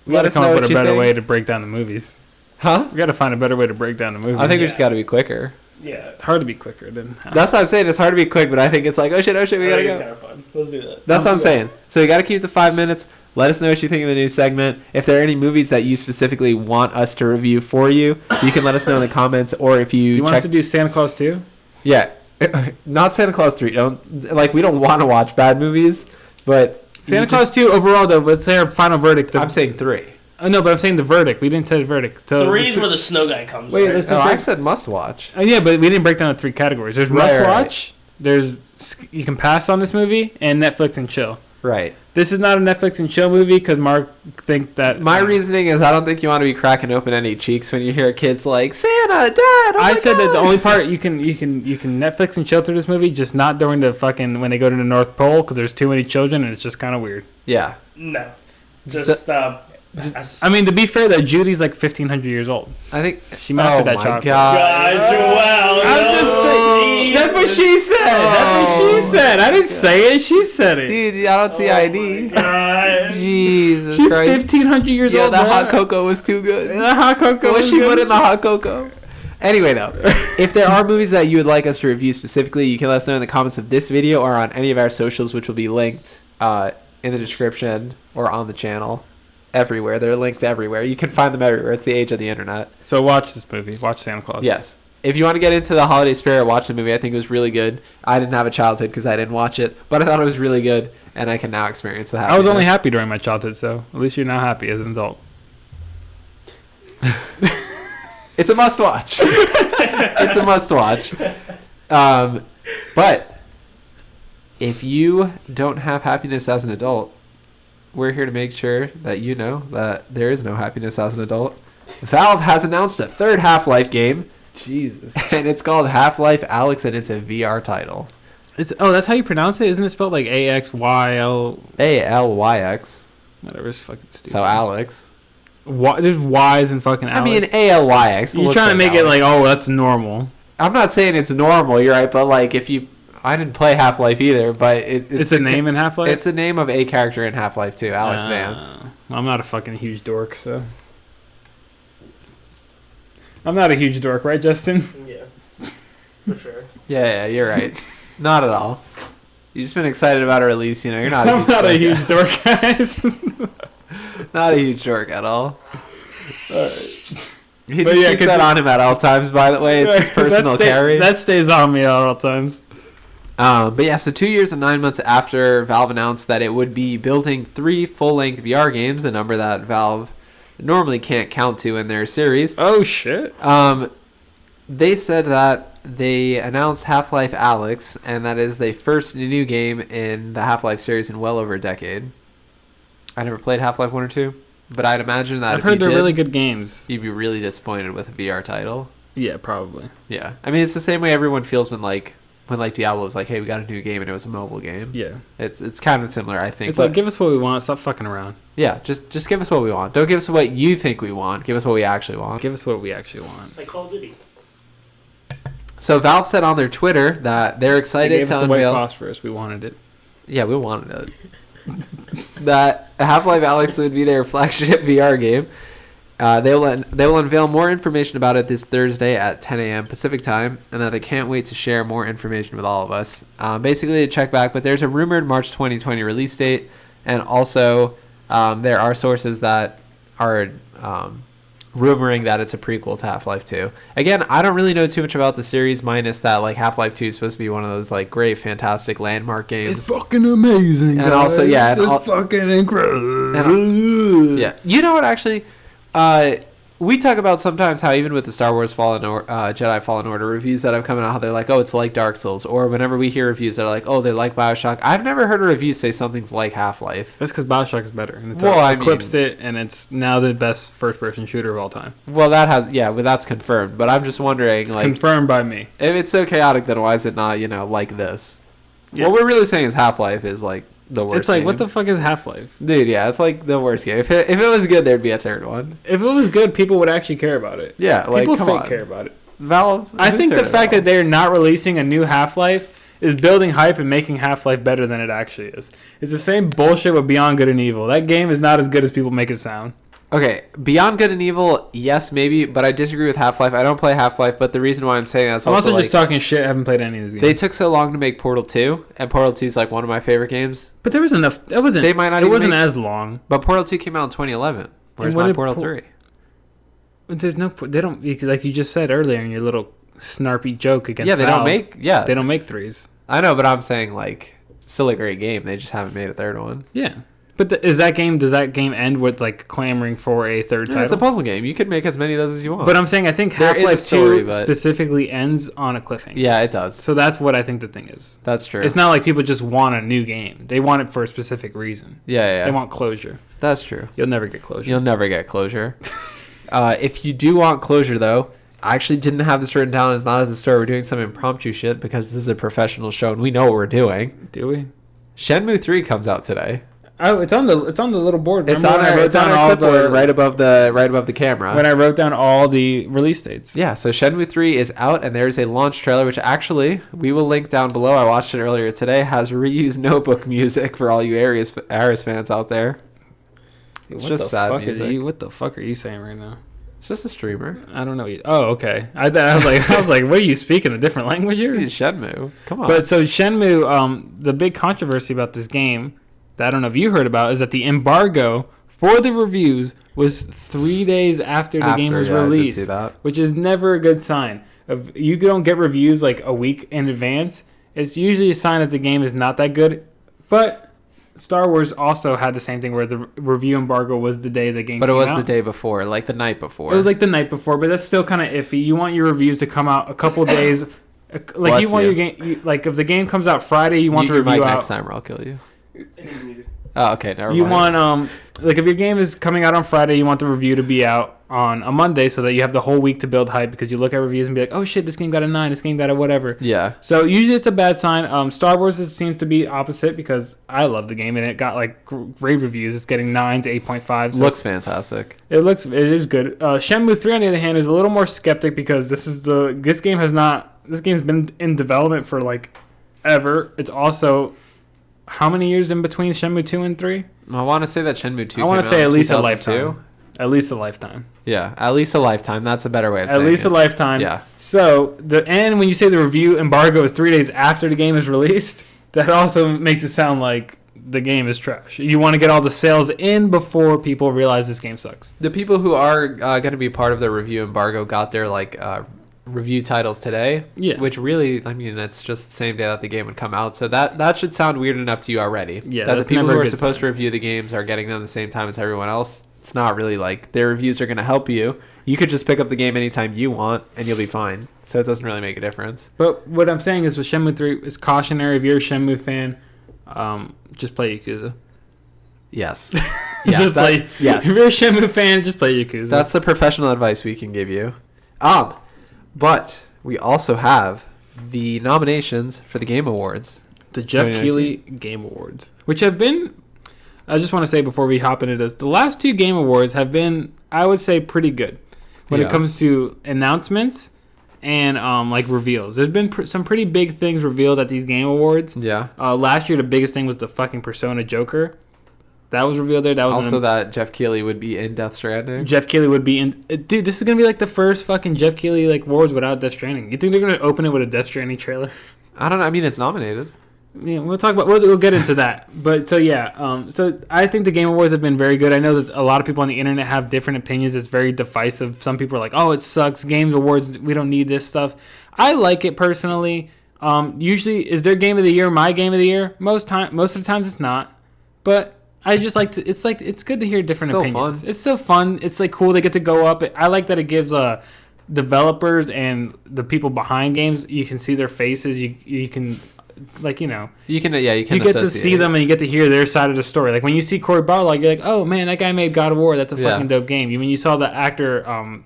We Let got to us come know up what with a you better think. way to break down the movies. Huh? We got to find a better way to break down the movies. I think we Yeah. just got to be quicker. yeah. It's hard to be quicker than That's what I'm saying. It's hard to be quick, but I think it's like, oh shit, we gotta It's go. kind of fun. Let's do that. That's what I'm saying. So we got to keep the 5 minutes. Let us know what you think of the new segment. If there are any movies that you specifically want us to review for you, you can let us know in the comments. Or if Do you you want us check, to do Santa Claus 2? yeah, not Santa Claus 3. Don't like we don't want to watch bad movies, but Santa you Claus 2 overall, though, let's say our final verdict. I'm saying 3. Oh, no, but I'm saying the verdict. We didn't say the verdict. So Three's where the snow guy comes. Wait, right? let's- Oh, I said must watch. Oh, yeah, but we didn't break down the 3 categories. There's Right, must right, right. watch, there's you can pass on this movie, and Netflix and chill. Right. This is not a Netflix and chill movie because Mark think that My reasoning is I don't think you want to be cracking open any cheeks when you hear kids like Santa, Dad. Oh I my said that the God." only part you can Netflix and chill through this movie, just not during the fucking when they go to the North Pole because there's too many children and it's just kind of weird. Yeah. No. Just, I mean, to be fair, though, Judy's like 1,500 years old. I think She mastered that my chocolate. God. God, Joelle. I'm just saying. That's what she said. That's what she said. I didn't say it. She said it. Dude, I don't see ID. God. Jesus She's Christ. 1,500 years Yeah, old. the man. hot cocoa was too good. The hot cocoa. What was she good. put in the hot cocoa? Anyway, though, if there are movies that you would like us to review specifically, you can let us know in the comments of this video or on any of our socials, which will be linked in the description or on the channel. Everywhere. They're linked everywhere. You can find them everywhere. It's the age of the internet. So watch this movie. Watch Santa Claus. Yes. If you want to get into the holiday spirit, watch the movie. I think it was really good. I didn't have a childhood because I didn't watch it, but I thought it was really good, and I can now experience the happiness. I was only happy during my childhood, so at least you're now happy as an adult. It's a must watch. It's a must watch. But if you don't have happiness as an adult, we're here to make sure that you know that there is no happiness as an adult. Valve has announced a third Half-Life game, Jesus. and it's called Half-Life Alyx, and it's a VR title. That's how you pronounce it? Isn't it spelled like AXYL? ALYX. Whatever, it's fucking stupid. So Alex. There's Y's and fucking I Alex. mean ALYX. You're looks trying to make it Alex. like, oh, that's normal. I'm not saying it's normal. You're right, but like if you, I didn't play Half-Life either, but It's a name in Half-Life? It's the name of a character in Half-Life 2, Alex Vance. I'm not a fucking huge dork, so. I'm not a huge dork, right, Justin? Yeah. For sure. Yeah, you're right. Not at all. You've just been excited about a release, you know. You're not. I'm not a huge dork, guys. Not a huge dork at all. He But just yeah, keeps that on him at all times. By the way, it's his personal carry. That stays on me at all times. But yeah, so 2 years and 9 months after Valve announced that it would be building 3 full-length VR games, a number that Valve normally can't count to in their series. Oh, shit. They said that they announced Half-Life Alyx, and that is the first new game in the Half-Life series in well over a decade. I never played Half-Life 1 or 2, but I'd imagine that I've if heard you they're did, really good games. you'd be really disappointed with a VR title. Yeah, probably. Yeah. I mean, it's the same way everyone feels when, like, when like Diablo was like, hey, we got a new game and it was a mobile game. Yeah. It's kind of similar, I think. It's but like, give us what we want. Stop fucking around. yeah, just give us what we want. Don't give us what you think we want. Give us what we actually want. Give us what we actually want. Like Call of Duty. So Valve said on their Twitter that they're They excited gave to us the white unveil. phosphorus. We wanted it. Yeah, we wanted it. That Half-Life Alyx would be their flagship VR game. They will unveil more information about it this Thursday at 10 a.m. Pacific time, and that they can't wait to share more information with all of us. Basically, to check back, but there's a rumored March 2020 release date, and also there are sources that are rumoring that it's a prequel to Half-Life 2. Again, I don't really know too much about the series, minus that like Half-Life 2 is supposed to be one of those like great, fantastic landmark games. It's fucking amazing. And also, yeah, and it's fucking incredible. Yeah, you know what? Actually, we talk about sometimes how even with the Star Wars Jedi Fallen Order reviews that have come out, how they're like, oh, it's like Dark Souls, or whenever we hear reviews that are like, oh, they're like BioShock. I've never heard a review say something's like Half-Life. That's because Bioshock is better. And it's Well, I eclipsed it, and it's now the best first-person shooter of all time. Well, that's confirmed. But I'm just wondering, It's like, confirmed by me. if it's so chaotic, then why is it not, like this? Yeah. What we're really saying is Half-Life is like the worst. It's like, game. what the fuck is Half-Life? Dude, yeah, it's like the worst game. If it was good, there'd be a third one. If it was good, people would actually care about it. Yeah, like People come fake on. care about it. Valve. I think the consider fact that Valve. they're not releasing a new Half-Life is building hype and making Half-Life better than it actually is. It's the same bullshit with Beyond Good and Evil. That game is not as good as people make it sound. Okay, Beyond Good and Evil, yes, maybe, but I disagree with Half-Life. I don't play Half-Life, but the reason why I'm saying that's I'm also, also like, just talking shit. I haven't played any of these games. they took so long to make Portal 2, and Portal 2 is like one of my favorite games. But there was enough. That wasn't. They might not It even wasn't make- as long. But Portal 2 came out in 2011. Where's when my did Portal Por- 3? But there's no. They don't. Like you just said earlier in your little snarpy joke against. Yeah, they Valve, don't make. Yeah, They don't make threes. I know, but I'm saying like, still a great game. They just haven't made a third one. Yeah. But does that game end with like clamoring for a third Yeah, title? it's a puzzle game. You can make as many of those as you want. But I'm saying I think There is a Half-Life story, 2 but- specifically ends on a cliffhanger. yeah, it does. So that's what I think the thing is. That's true. It's not like people just want a new game. They want it for a specific reason. Yeah, They want closure. that's true. You'll never get closure. You'll never get closure. If you do want closure, though, I actually didn't have this written down. It's not as a story. We're doing some impromptu shit because this is a professional show and we know what we're doing. Do we? Shenmue 3 comes out today. Oh, it's on the little board. It's Remember on when I our, wrote it's on down our all clipboard the right above the camera. when I wrote down all the release dates. Yeah, so Shenmue 3 is out, and there's a launch trailer, which actually we will link down below. I watched it earlier today. Has reused Notebook music for all you Ares fans out there. It's What just the sad fuck music. What the fuck are you saying right now? It's just a streamer. I don't know. Oh, okay. I was like, what are you speaking a different language here? It's Shenmue. Come on. But so Shenmue, the big controversy about this game that I don't know if you heard about is that the embargo for the reviews was 3 days after the game was yeah, I did released, see that. which is never a good sign. If you don't get reviews like a week in advance, it's usually a sign that the game is not that good. But Star Wars also had the same thing where the review embargo was the day the game But it came was out. the day before, like the night before. It was like the night before, but that's still kind of iffy. You want your reviews to come out a couple days. Like Bless you want you. your game, like if the game comes out Friday, you want you, to you might review next out. time or I'll kill you. Oh, okay, never You mind. want like if your game is coming out on Friday, you want the review to be out on a Monday so that you have the whole week to build hype because you look at reviews and be like, oh shit, this game got a 9, this game got a whatever. Yeah. So usually it's a bad sign. Star Wars seems to be opposite because I love the game and it got like rave reviews. It's getting 9s, 8.5. So Looks fantastic. it is good. Shenmue 3 on the other hand is a little more skeptic because this game's been in development for like ever. It's also how many years in between Shenmue 2 and 3? I want to say that Shenmue 2 I want came to say out at in least a 2002. lifetime. At least a lifetime. Yeah, at least a lifetime. That's a better way of At saying least it. a lifetime. Yeah. So when you say the review embargo is 3 days after the game is released, that also makes it sound like the game is trash. You want to get all the sales in before people realize this game sucks. The people who are going to be part of the review embargo got their review titles today. Yeah. Which really, I mean, it's just the same day that the game would come out. So that should sound weird enough to you already. Yeah, That the that's people never who a are good supposed sign. to review the games are getting them the same time as everyone else. It's not really like their reviews are going to help you. You could just pick up the game anytime you want and you'll be fine. So it doesn't really make a difference. But what I'm saying is with Shenmue 3, it's cautionary. If you're a Shenmue fan, just play Yakuza. Yes. Just play. Yes. If you're a Shenmue fan, just play Yakuza. That's the professional advice we can give you. But we also have the nominations for the Game Awards. The Jeff 2019. Keighley Game Awards, which have been, I just want to say before we hop into this, the last 2 Game Awards have been, I would say, pretty good when Yeah. it comes to announcements and like reveals. There's been some pretty big things revealed at these Game Awards. Yeah. Last year, the biggest thing was the fucking Persona Joker. That was revealed there. That was Also, that Jeff Keighley would be in Death Stranding. Jeff Keighley would be in. Dude, this is gonna be like the first fucking Jeff Keighley like awards without Death Stranding. You think they're gonna open it with a Death Stranding trailer? I don't know. I mean, it's nominated. Yeah, we'll talk about. We'll get into that. But so yeah, so I think the Game Awards have been very good. I know that a lot of people on the internet have different opinions. It's very divisive. Some people are like, "Oh, it sucks. Games Awards. We don't need this stuff." I like it personally. Usually, is their Game of the Year my Game of the Year? Most of the times, it's not. But I just like to. It's good to hear different Still opinions. fun. It's still fun. It's like cool. They get to go up. I like that it gives developers and the people behind games. You can see their faces. You can. Like, you know, You can you get to see them and you get to hear their side of the story. Like when you see Cory Barlog, you're like, oh man, that guy made God of War. That's a fucking dope game. When you saw the actor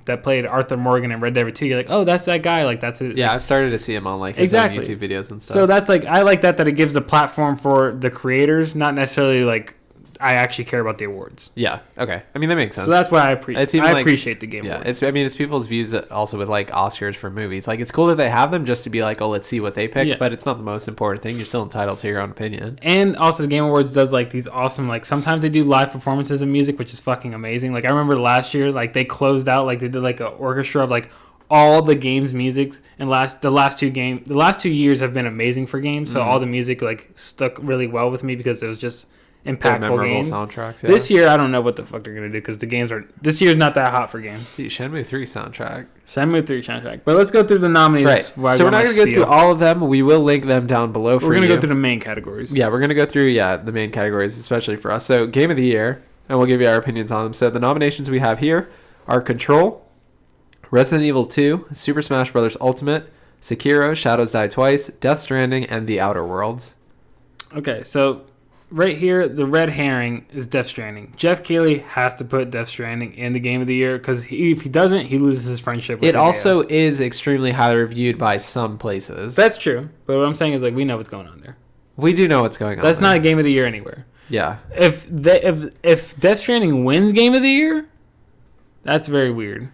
that played Arthur Morgan in Red Dead 2, you're like, oh, that's that guy. Like that's it. Yeah, I've started to see him on like his Exactly. own YouTube videos and stuff. So that's like, I like that it gives a platform for the creators, not necessarily like I actually care about the awards. yeah, okay. I mean, that makes sense. So that's why I It's even like- appreciate the Game yeah, Awards. it's people's views also with like Oscars for movies. Like it's cool that they have them just to be like, oh, let's see what they pick. Yeah. But it's not the most important thing. You're still entitled to your own opinion. And also the Game Awards does like these awesome, like sometimes they do live performances of music, which is fucking amazing. Like I remember last year, like they closed out, like they did like an orchestra of like all the games musics, and the last 2 years have been amazing for games. So all the music like stuck really well with me because it was just They're impactful memorable games. soundtracks. Yeah. This year I don't know what the fuck they're gonna do because the games are this year's not that hot for games. Dude, Shenmue 3 soundtrack. Shenmue 3 soundtrack, but let's go through the nominees. Right. while I So we're go not my going to go spiel. through all of them. We will link them down below for We're gonna you. go through the main categories. Yeah, we're going to go through, the main categories, especially for us. So, Game of the Year, and we'll give you our opinions on them. So, the nominations we have here are Control, Resident Evil 2, Super Smash Bros. Ultimate, Sekiro, Shadows Die Twice, Death Stranding, and The Outer Worlds. Okay, so right here, the red herring is Death Stranding. Jeff Keighley has to put Death Stranding in the Game of the Year because if he doesn't, he loses his friendship with It Hideo. also is extremely highly reviewed by some places. That's true, but what I'm saying is like we know what's going on there. We do know what's going on. That's there. not a Game of the Year anywhere. Yeah. If Death Stranding wins Game of the Year, that's very weird.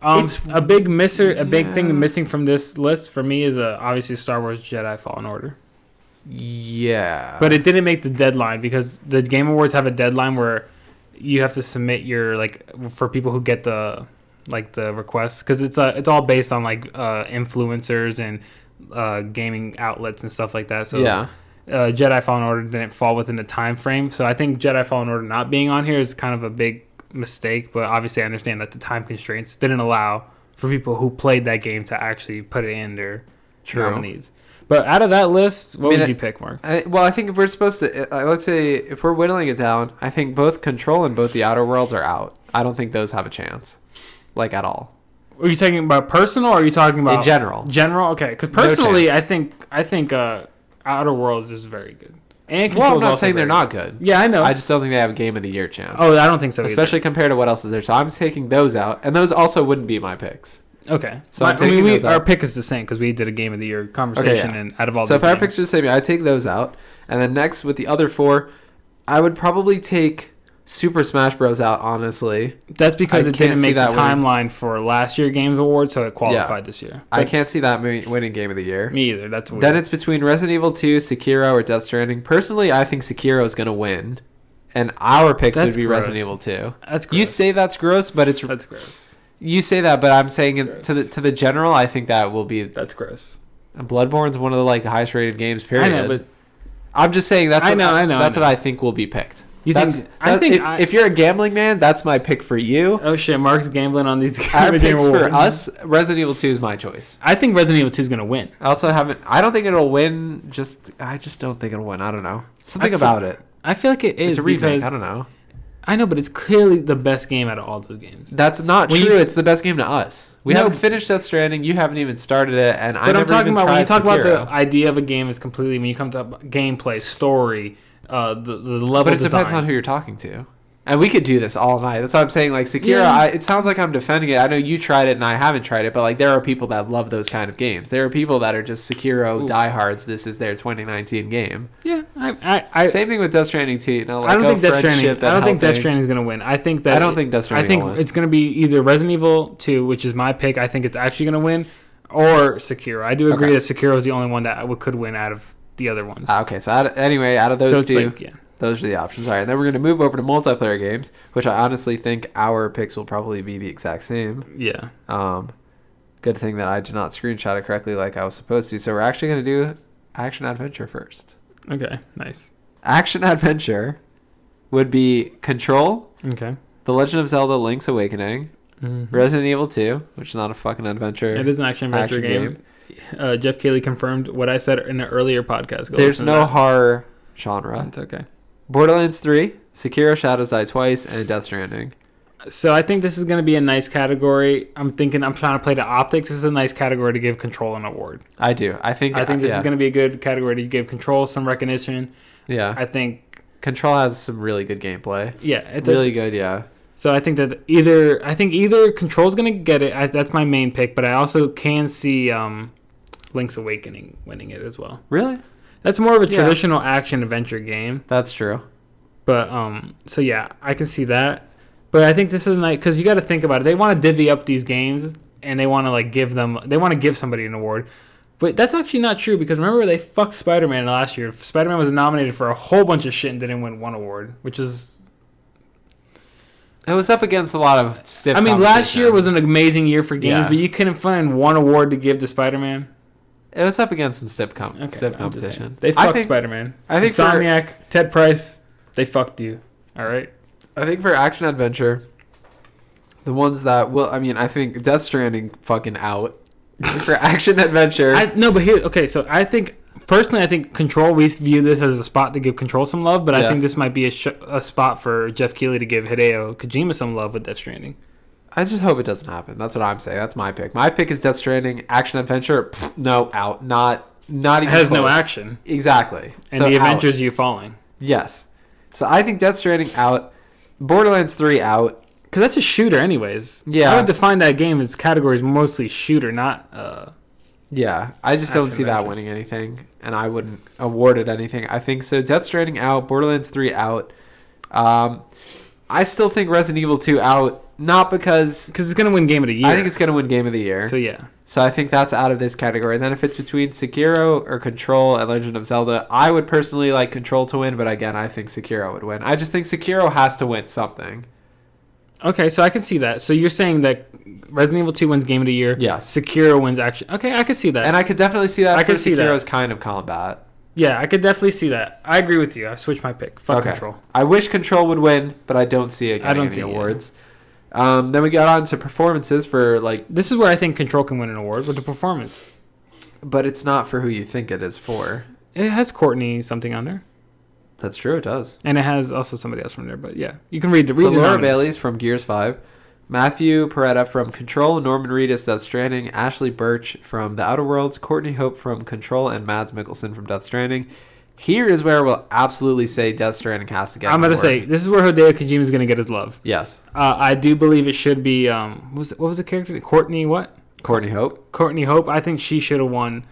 It's- A big thing missing from this list for me is obviously Star Wars Jedi Fallen Order. Yeah. But it didn't make the deadline because the Game Awards have a deadline where you have to submit your for people who get the requests because it's all based on influencers and gaming outlets and stuff like that. So yeah. Jedi Fallen Order didn't fall within the time frame. So I think Jedi Fallen Order not being on here is kind of a big mistake. But obviously I understand that the time constraints didn't allow for people who played that game to actually put it in their nominees. But out of that list, what would you pick, Mark? I think if we're supposed to, let's say, if we're whittling it down, I think both Control and both The Outer Worlds are out. I don't think those have a chance, at all. Are you talking about personal, or are you talking about In general? General, okay. Because No personally, chance. I think Outer Worlds is very good. And Well, I'm Control's not also saying they're very not good. Yeah, I know. I just don't think they have a Game of the Year chance. Oh, I don't think so. Especially compared to what else is there. So I'm taking those out, and those also wouldn't be my picks. Okay. So I'm taking those out. our pick is the same because we did a Game of the Year conversation, yeah. and out of all So the if our games, picks are the same, I'd take those out. And then next, with the other four, I would probably take Super Smash Bros. Out, honestly. that's because I it can't didn't see make the that winning. timeline for last year Games Award, so it qualified this year. I But can't see that winning Game of the Year. me either. That's weird. Then it's between Resident Evil 2, Sekiro, or Death Stranding. Personally, I think Sekiro is going to win. And our picks That's would be gross. Resident Evil 2. That's gross. You say that's gross, but it's... That's gross. You say that, but I'm saying That's to the general, I think that will be... That's gross. Bloodborne's one of the highest rated games, period. I know, but I'm just saying that's I what know. That's what I think will be picked. You That's- think? I think if you're a gambling man, that's my pick for you. Oh shit, Mark's gambling on these Our Game picks for Awards. us, Resident Evil 2 is my choice. I think Resident Evil 2 is gonna win. I also haven't. I don't think it'll win. I just don't think it'll win. I don't know. Something I feel- about it. I feel like it is It's a remake. because I don't know. I know, but it's clearly the best game out of all those games. That's not When true. you- It's the best game to us. We No. haven't finished Death Stranding. You haven't even started it, and I But never I'm talking even about when you tried talk about Sekiro. the idea of a game is completely when you come to gameplay, story, the level But it design. depends on who you're talking to. And we could do this all night. That's why I'm saying, like, Sekiro, Yeah. it sounds like I'm defending it. I know you tried it and I haven't tried it, but, like, there are people that love those kind of games. There are people that are just Sekiro Oof. diehards. This is their 2019 game. Yeah, I Same thing with Death Stranding too. You know, like, I don't think Death friendship Stranding. and I don't think Death helping. Stranding is gonna win. I think that I don't think Death Stranding I think will win. it's gonna be either Resident Evil 2, which is my pick. I think it's actually gonna win, or Sekiro. I do agree Okay. that Sekiro is the only one that could win out of the other ones. Okay, so anyway, out of those So it's two, like, yeah. those are the options. All right, then we're going to move over to multiplayer games, which I honestly think our picks will probably be the exact same. Yeah. Good thing that I did not screenshot it correctly like I was supposed to. So we're actually going to do action adventure first. Okay. Nice. Action adventure would be Control, Okay. The Legend of Zelda: Link's Awakening, Resident Evil 2, which is not a fucking adventure. It is an action adventure game. Jeff Keighley confirmed what I said in an earlier podcast. Go There's listen to no that. horror genre. It's okay. Borderlands 3, Sekiro: Shadows Die Twice, and Death Stranding. So I think this is going to be a nice category. I'm trying to play the optics. This is a nice category to give Control an award. I do. I think this yeah. is going to be a good category to give Control some recognition. Yeah. I think, Control has some really good gameplay. yeah, it does. Really good, yeah. So I think that either Control's going to get it. That's my main pick, but I also can see Link's Awakening winning it as well. Really? That's more of a Yeah. traditional action adventure game. That's true. But so yeah, I can see that. But I think this is nice because you got to think about it. They want to divvy up these games and they want to give somebody an award. But that's actually not true because remember they fucked Spider-Man last year. Spider-Man was nominated for a whole bunch of shit and didn't win one award, which is. It was up against a lot of stiff I mean, last competition. year was an amazing year for games, Yeah. but you couldn't find one award to give to Spider-Man. It was up against some stiff Okay, I'm just competition. saying. They fucked Spider-Man. I think for- Insomniac, Ted Price, they fucked you. All right. I think for action adventure, the ones that will, I mean, I think Death Stranding fucking out. For action adventure, So I think personally, I think Control. We view this as a spot to give Control some love, but I Yeah. think this might be a spot for Jeff Keighley to give Hideo Kojima some love with Death Stranding. I just hope it doesn't happen. That's what I'm saying. That's my pick. My pick is Death Stranding. Action adventure, no, out. Not even It has no close. action, Exactly. and So the out. adventures you falling. Yes. So I think Death Stranding out. Borderlands 3 out. Because that's a shooter, anyways. Yeah. I would define that game as categories mostly shooter, not. Yeah, I just don't see that Action-adventure. winning anything, and I wouldn't award it anything. I think so. Death Stranding out, Borderlands 3 out. I still think Resident Evil 2 out, not because Because it's gonna win Game of the Year. I think it's going to win Game of the Year. So yeah. So I think that's out of this category. Then if it's between Sekiro or Control and Legend of Zelda, I would personally like Control to win, but again, I think Sekiro would win. I just think Sekiro has to win something. Okay, so I can see that. So you're saying that Resident Evil 2 wins Game of the Year. Yes. Sekiro wins action. Okay, I can see that. And I could definitely see that I for could see that. Sekiro's kind of combat. Yeah, I could definitely see that. I agree with you. I switched my pick. Fuck Control. I wish Control would win, but I don't see it getting any awards. Then we got on to performances for like, This is where I think Control can win an award with the performance. but it's not for who you think it is for. It has Courtney something on there, That's true, it does. and it has also somebody else from there. But yeah, you can read the So Laura nominees. Bailey's from Gears 5, Matthew Peretta from Control, Norman Reedus Death Stranding, Ashley Birch from The Outer Worlds, Courtney Hope from Control, and Mads Mikkelsen from Death Stranding. Here is where we'll absolutely say Death Stranding has to get I'm an gonna say award. this is where Hideo Kojima is gonna get his love. Yes. I do believe it should be. What was the character? Courtney what? Courtney Hope. Courtney Hope. I think she should have won.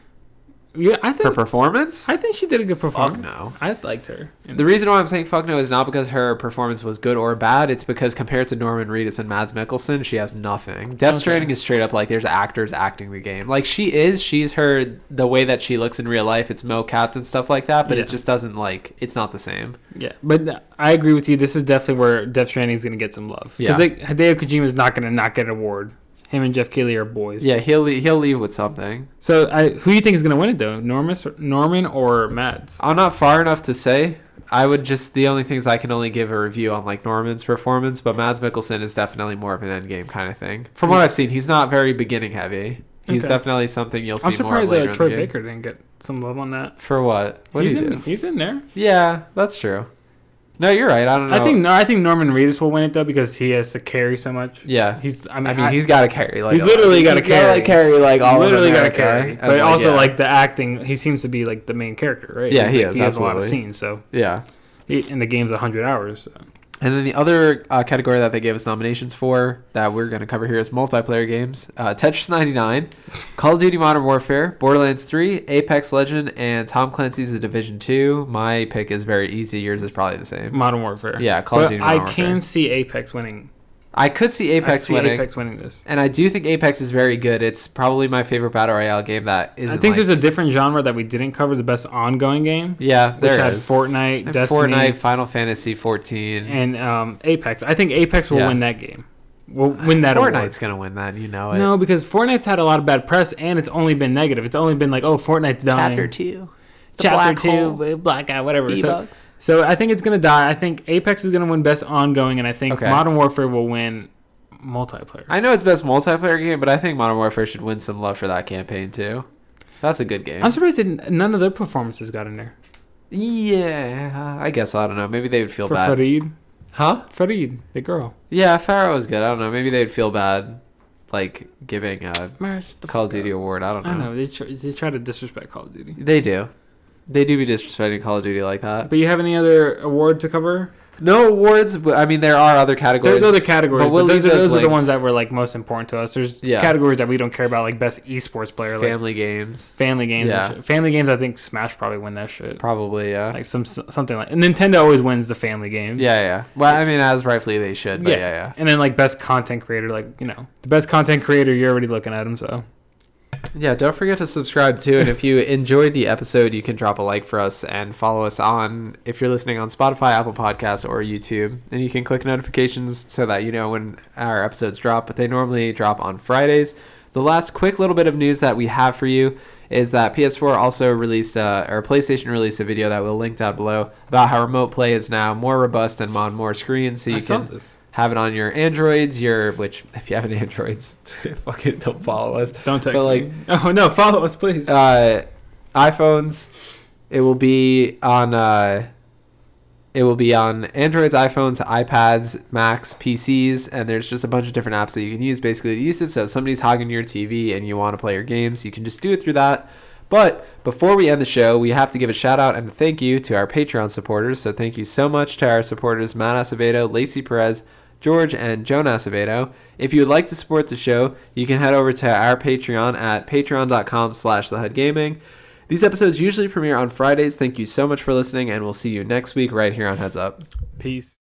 Yeah, I For think. performance? I think she did a good performance. no. I liked her. The reason why I'm saying fuck no is not because her performance was good or bad. It's because compared to Norman Reedus and Mads Mikkelsen, she has nothing. Death Okay. Stranding is straight up like there's actors acting the game. Like she's her, the way that she looks in real life, it's mo-capped and stuff like that, but Yeah. it just doesn't like, it's not the same. Yeah, but I agree with you. This is definitely where Death Stranding is going to get some love. Yeah. Because Hideo Kojima is not going to not get an award. Him and Jeff Keighley are boys. Yeah, he'll leave with something. So who do you think is going to win it, though? Norman or Mads? I'm not far enough to say. I would just, the only things I can only give a review on like Norman's performance, but Mads Mikkelsen is definitely more of an endgame kind of thing. From what I've seen, he's not very beginning heavy. He's Okay. definitely something you'll see I'm more surprised later in Troy the game. Baker didn't get some love on that. For what? What he's did he in, do? He's in there. Yeah, that's true. No, you're right. I don't know. I think Norman Reedus will win it though because he has to carry so much. Yeah, He's. I mean, he's got to carry. Like he's a- literally gotta he's gotta, carry. like carry like all literally of got to America, carry, and, but also yeah. like the acting. He seems to be like the main character, right? Yeah, he like, is, He has a lot of absolutely. scenes, so Yeah. in the game's 100 hours. So. And then the other category that they gave us nominations for that we're going to cover here is multiplayer games. Tetris 99, Call of Duty Modern Warfare, Borderlands 3, Apex Legend, and Tom Clancy's The Division 2. My pick is very easy. Yours is probably the same. Modern Warfare. Yeah, Call of Duty Modern I Warfare. can see Apex winning. I could see Apex winning. Apex winning this. And I do think Apex is very good. It's probably my favorite Battle Royale game that isn't I think like, there's a different genre that we didn't cover, the best ongoing game. Yeah, Which there had is. Fortnite, And Destiny, Fortnite, Final Fantasy 14. and Apex. I think Apex will Yeah. win that game. Will win that Fortnite's award. going to win that. You know it. No, because Fortnite's had a lot of bad press, and it's only been negative. It's only been like, oh, Fortnite's dying. Chapter 2. Chapter 2, Black Guy, whatever. So I think it's going to die. I think Apex is going to win best ongoing, and I think Okay. Modern Warfare will win multiplayer. I know it's best multiplayer game, but I think Modern Warfare should win some love for that campaign too. That's a good game. I'm surprised that none of their performances got in there. Yeah, I guess I don't know. Maybe they would feel For bad. Farid. Huh? Farid, the girl. Yeah, Pharaoh was good. I don't know. Maybe they'd feel bad, like giving a March the Call of fuck Duty up. award. I don't know. I know. They try to disrespect Call of Duty. They do. They do be disrespecting Call of Duty like that. But you have any other award to cover? No awards. But, I mean, there are other categories. There's other categories, but but, we'll leave those those are the linked. ones that were like most important to us. There's Yeah. categories that we don't care about, like best esports player, like Family games. family games. Yeah. And shit. Family games, I think Smash probably win that shit. Probably, yeah. Like something like. And Nintendo always wins the family games. Yeah, yeah. Well, I mean, as rightfully they should. But yeah. And then like best content creator, like the best content creator, you're already looking at him. So Yeah, don't forget to subscribe too. And if you enjoyed the episode, you can drop a like for us and follow us on, if you're listening on Spotify, Apple Podcasts, or YouTube. And you can click notifications so that you know when our episodes drop, but they normally drop on Fridays. The last quick little bit of news that we have for you is that PS4 also released, or PlayStation released a video that we'll link down below about how remote play is now more robust and on more screens. So you can this. have it on your Androids, which if you have an Androids, fucking don't follow us. Don't text But, me. Oh no, follow us, please. iPhones, it will be on Androids, iPhones, iPads, Macs, PCs, and there's just a bunch of different apps that you can use basically to use it. So if somebody's hogging your TV and you want to play your games, you can just do it through that. But before we end the show, we have to give a shout out and a thank you to our Patreon supporters. So thank you so much to our supporters, Matt Acevedo, Lacey Perez, George, and Joan Acevedo. If you would like to support the show, you can head over to our Patreon at patreon.com/thehudgaming. These episodes usually premiere on Fridays. Thank you so much for listening, and we'll see you next week right here on Heads Up. Peace.